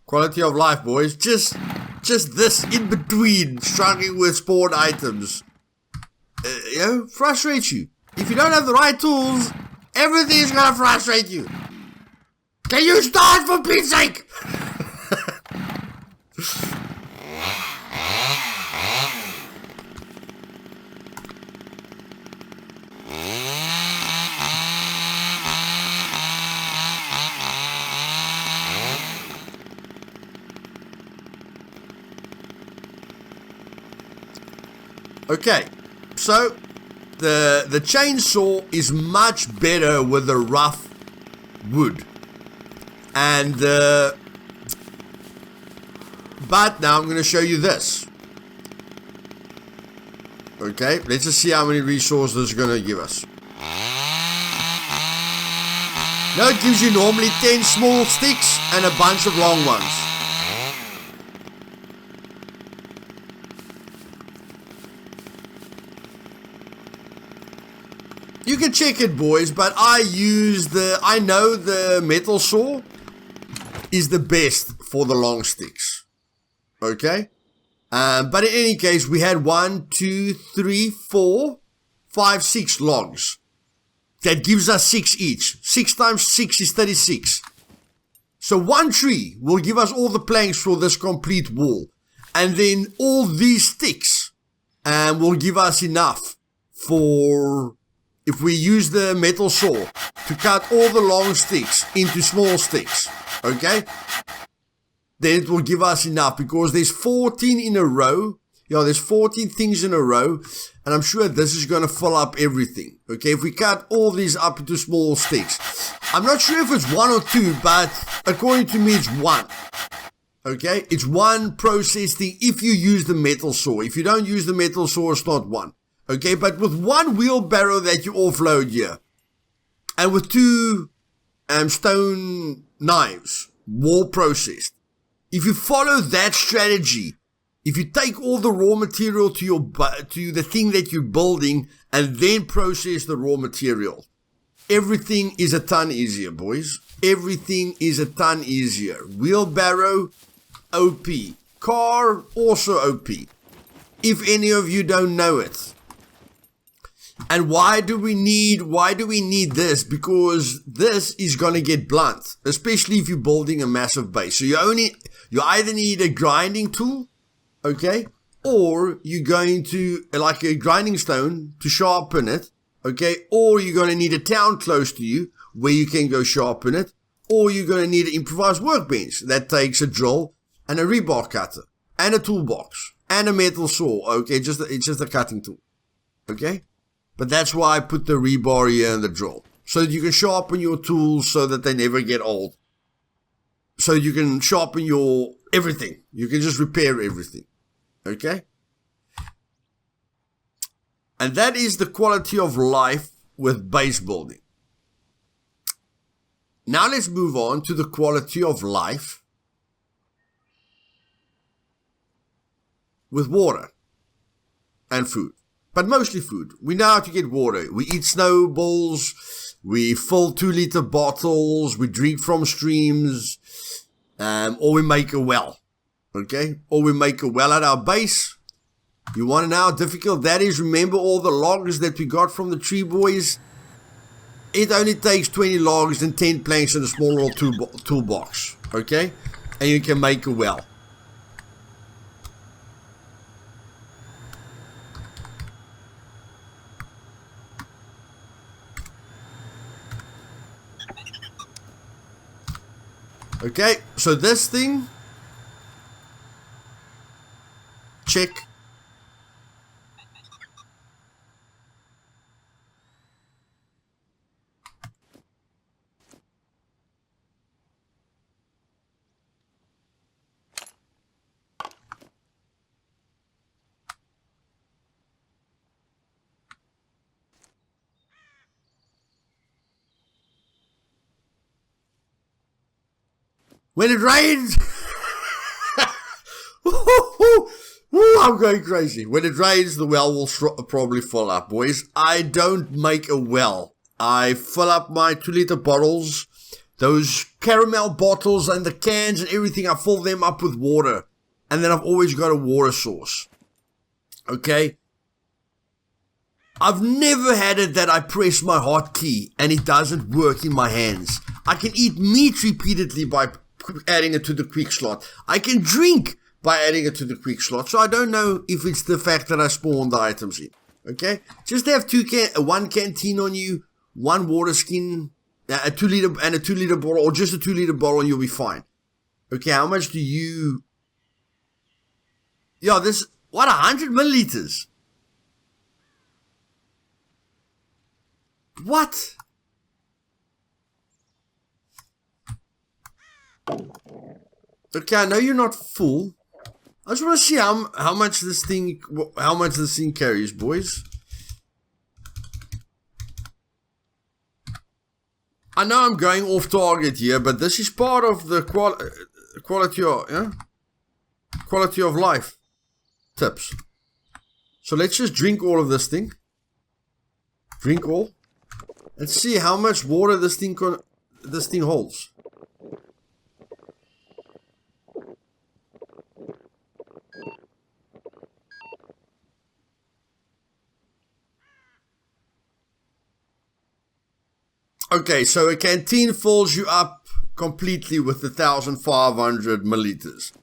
Quality of life, boys. Just this in between, struggling with spawned items. You know, frustrates you. If you don't have the right tools, everything is gonna frustrate you. Can you start, for Pete's sake? Okay, so the chainsaw is much better with the rough wood. And but now I'm going to show you this. Okay, let's just see how many resources it's going to give us. Now it gives you normally 10 small sticks and a bunch of long ones. You can check it, boys, but I know the metal saw is the best for the long sticks. Okay? But in any case, we had 1, 2, 3, 4, 5, 6 logs. That gives us 6 each. 6 times 6 is 36. So one tree will give us all the planks for this complete wall. And then all these sticks will give us enough for if we use the metal saw to cut all the long sticks into small sticks, okay, then it will give us enough, because there's 14 in a row. Yeah, there's 14 things in a row, and I'm sure this is going to fill up everything. Okay, if we cut all these up into small sticks. I'm not sure if it's one or two, but according to me, it's one. Okay, it's one process thing if you use the metal saw. If you don't use the metal saw, it's not one. Okay, but with one wheelbarrow that you offload here, and with two stone knives, wall processed, if you follow that strategy, if you take all the raw material to the thing that you're building and then process the raw material, everything is a ton easier, boys. Everything is a ton easier. Wheelbarrow, OP. Car, also OP. If any of you don't know it. And why do we need this? Because this is going to get blunt, especially if you're building a massive base. So you either need a grinding tool, okay, or you're going to, like a grinding stone to sharpen it, okay, or you're going to need a town close to you where you can go sharpen it, or you're going to need an improvised workbench that takes a drill and a rebar cutter and a toolbox and a metal saw, okay, it's just a cutting tool, okay, but that's why I put the rebar here and the drill, so that you can sharpen your tools so that they never get old, so you can sharpen your everything, you can just repair everything. Okay? And that is the quality of life with base building. Now let's move on to the quality of life with water and food. But mostly food. We know how to get water. We eat snowballs, we fill 2-liter bottles, we drink from streams, or we make a well. Okay, or we make a well at our base. You want to know how difficult that is? Remember all the logs that we got from the tree boys? It only takes 20 logs and 10 planks in a small little toolbox. Okay, and you can make a well. Okay, so this thing, check. When it rains, I'm going crazy. When it rains, the well will probably fill up, boys. I don't make a well. I fill up my 2-liter bottles, those caramel bottles and the cans and everything. I fill them up with water. And then I've always got a water source. Okay? I've never had it that I press my hotkey and it doesn't work in my hands. I can eat meat repeatedly by adding it to the quick slot. I can drink by adding it to the quick slot. So I don't know if it's the fact that I spawned the items in. Okay? Just have one canteen on you, one water skin, a 2-liter bottle, or just a 2-liter bottle, and you'll be fine. Okay, how much do you... Yeah, 100 milliliters? What? Okay, I know you're not full. I just want to see how much this thing carries, boys. I know I'm going off target here, but this is part of the quality of life tips. So let's just drink all of this thing. Drink all. And see how much water this thing holds. Okay, so a canteen fills you up completely with 1,500 milliliters.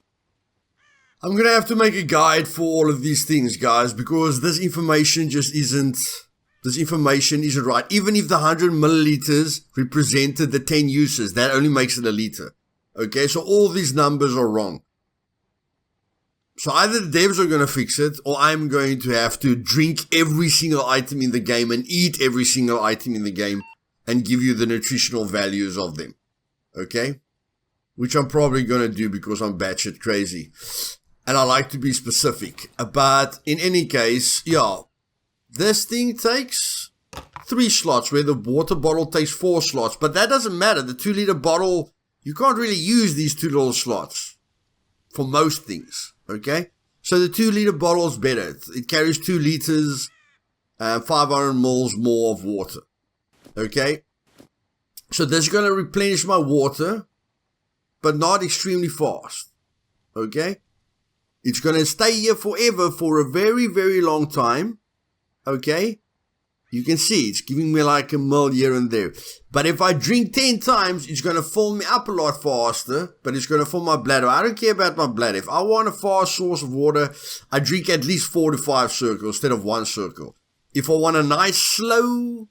I'm going to have to make a guide for all of these things, guys, because this information just isn't this information isn't right. Even if the 100 milliliters represented the 10 uses, that only makes it a liter. Okay, so all these numbers are wrong. So either the devs are going to fix it, or I'm going to have to drink every single item in the game and eat every single item in the game and give you the nutritional values of them. Okay? Which I'm probably going to do because I'm batshit crazy. And I like to be specific. But in any case, yeah, this thing takes 3 slots, where the water bottle takes 4 slots. But that doesn't matter. The 2-liter bottle, you can't really use these 2 little slots for most things. Okay? So the 2-liter bottle is better. It carries 2 liters, 500 mils more of water. Okay? So this is going to replenish my water, but not extremely fast. Okay? It's going to stay here forever for a very, very long time. Okay? You can see it's giving me like a mil here and there. But if I drink 10 times, it's going to fill me up a lot faster. But it's going to fill my bladder. I don't care about my bladder. If I want a fast source of water, I drink at least 4 to 5 circles instead of 1 circle. If I want a nice slow,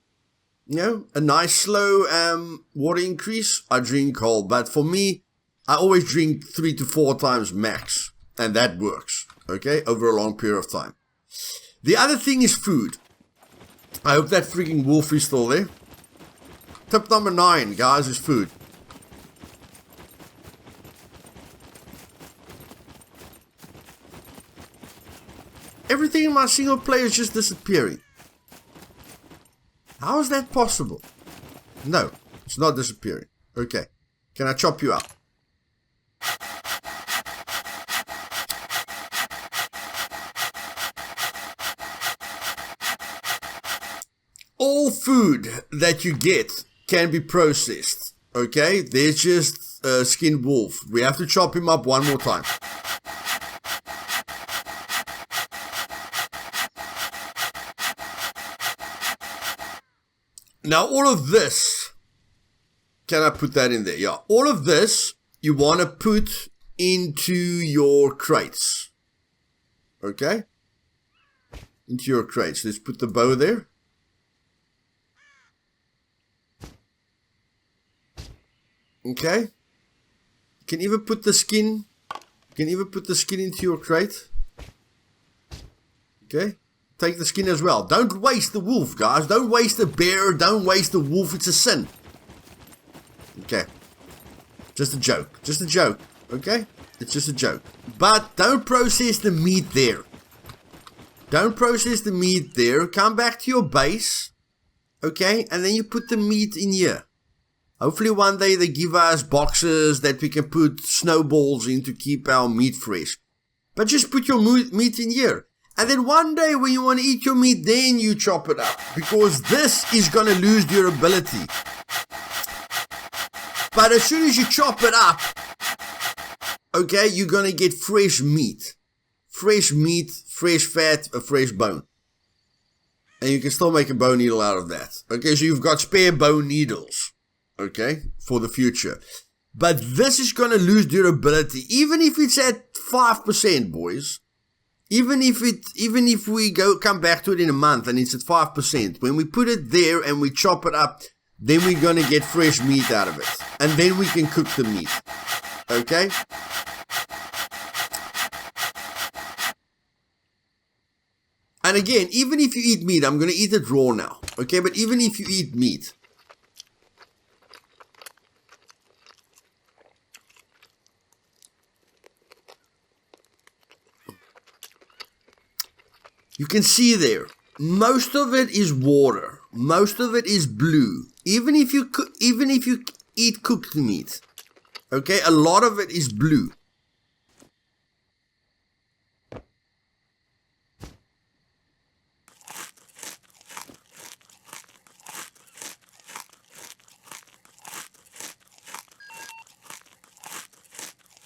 water increase, I drink cold. But for me, I always drink 3 to 4 times max. And that works. Okay? Over a long period of time. The other thing is food. I hope that freaking wolf is still there. Tip number 9, guys, is food. Everything in my single player is just disappearing. How is that possible? No, it's not disappearing. Okay. Can I chop you up? All food that you get can be processed. Okay? There's just a skinned wolf. We have to chop him up one more time. Now, all of this, can I put that in there? Yeah. All of this, you want to put into your crates. Okay? Into your crates. Let's put the bow there. Okay. You can even put the skin. You can even put the skin into your crate. Okay. Take the skin as well. Don't waste the wolf, guys. Don't waste the bear. Don't waste the wolf. It's a sin. Okay. Just a joke. Just a joke. Okay? It's just a joke. But don't process the meat there. Don't process the meat there. Come back to your base. Okay? And then you put the meat in here. Hopefully one day they give us boxes that we can put snowballs in to keep our meat fresh. But just put your meat in here. And then one day when you want to eat your meat, then you chop it up. Because this is going to lose durability. But as soon as you chop it up, okay, you're going to get fresh meat. Fresh meat, fresh fat, a fresh bone. And you can still make a bone needle out of that. Okay, so you've got spare bone needles. Okay, for the future. But this is going to lose durability. Even if it's at 5%, boys. Even if we come back to it in a month and it's at 5%. When we put it there and we chop it up, then we're going to get fresh meat out of it. And then we can cook the meat. Okay? And again, even if you eat meat, I'm going to eat it raw now. Okay, but even if you eat meat, you can see there, most of it is water. Most of it is blue. Even if you eat cooked meat, okay, a lot of it is blue.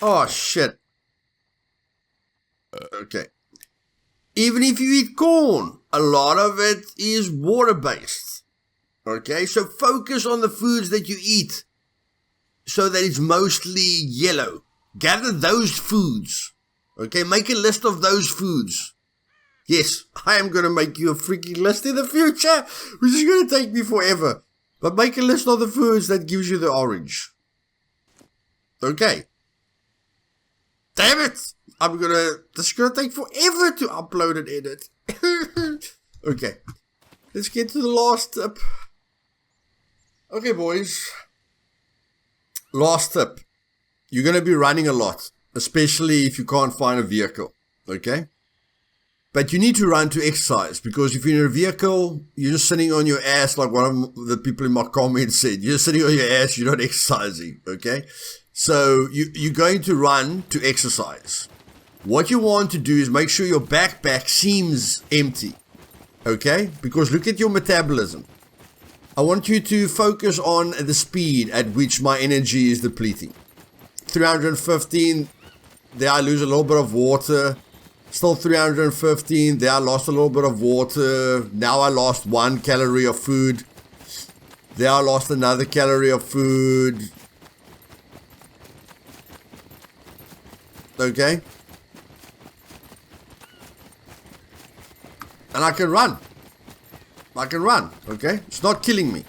Oh shit. Okay. Even if you eat corn, a lot of it is water-based. Okay, so focus on the foods that you eat so that it's mostly yellow. Gather those foods. Okay, make a list of those foods Yes, I am going to make you a freaking list in the future, which is going to take me forever. But make a list of the foods that gives you the orange. Okay. Damn it! This is going to take forever to upload and edit. Okay. Let's get to the last tip. Okay, boys. Last tip. You're going to be running a lot, especially if you can't find a vehicle. Okay? But you need to run to exercise, because if you're in a vehicle, you're just sitting on your ass, like one of the people in my comments said. You're sitting on your ass, you're not exercising, okay? So you're going to run to exercise. What you want to do is make sure your backpack seems empty, okay? Because look at your metabolism. I want you to focus on the speed at which my energy is depleting. 315, there I lose a little bit of water. Still 315, there I lost a little bit of water. Now I lost 1 calorie of food. There I lost another calorie of food. Okay? And I can run. Okay? It's not killing me.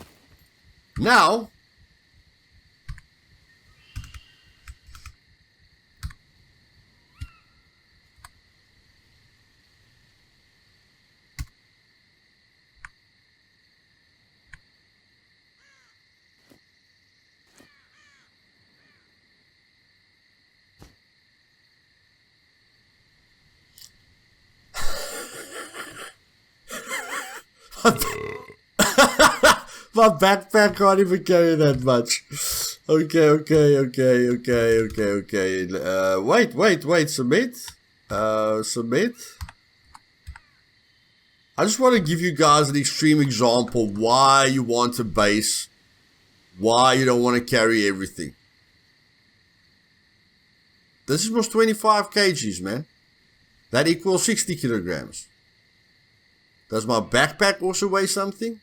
Now, my backpack can't even carry that much. Okay. Wait, submit. Submit. I just want to give you guys an extreme example why you want a base, why you don't want to carry everything. This was 25 kgs, man. That equals 60 kilograms. Does my backpack also weigh something?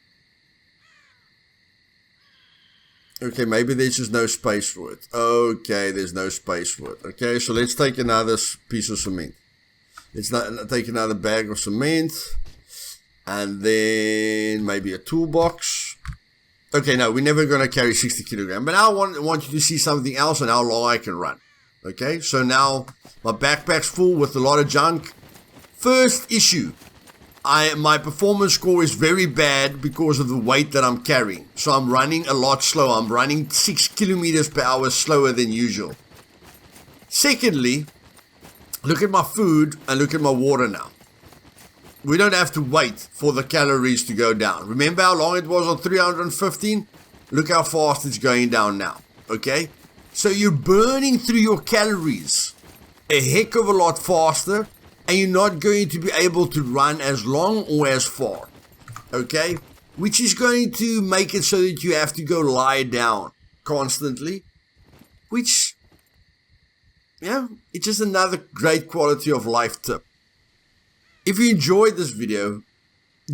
Okay, maybe there's just no space for it. Okay, there's no space for it. Okay, so let's take another piece of cement. Let's take another bag of cement. And then maybe a toolbox. Okay, no, we're never going to carry 60 kilograms. But now I want you to see something else and how long I can run. Okay, so now my backpack's full with a lot of junk. First issue. My performance score is very bad because of the weight that I'm carrying. So I'm running a lot slower. I'm running 6 kilometers per hour slower than usual. Secondly, look at my food and look at my water now. We don't have to wait for the calories to go down. Remember how long it was on 315? Look how fast it's going down now. Okay? So you're burning through your calories a heck of a lot faster. And you're not going to be able to run as long or as far, okay? Which is going to make it so that you have to go lie down constantly, which, yeah, it's just another great quality of life tip. If you enjoyed this video,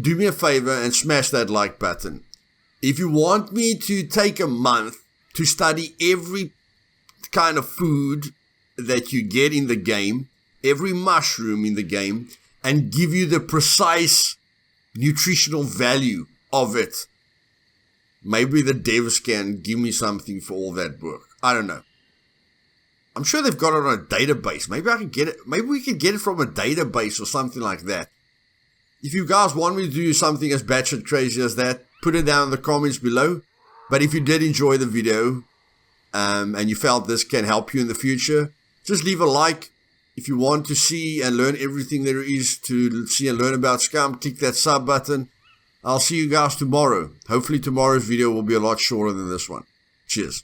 do me a favor and smash that like button. If you want me to take a month to study every kind of food that you get in the game, every mushroom in the game, and give you the precise nutritional value of it. Maybe the devs can give me something for all that work. I don't know. I'm sure they've got it on a database. Maybe I can get it. Maybe we can get it from a database or something like that. If you guys want me to do something as batshit crazy as that, put it down in the comments below. But if you did enjoy the video, and you felt this can help you in the future, just leave a like. If you want to see and learn everything there is to see and learn about Scum, click that sub button. I'll see you guys tomorrow. Hopefully tomorrow's video will be a lot shorter than this one. Cheers.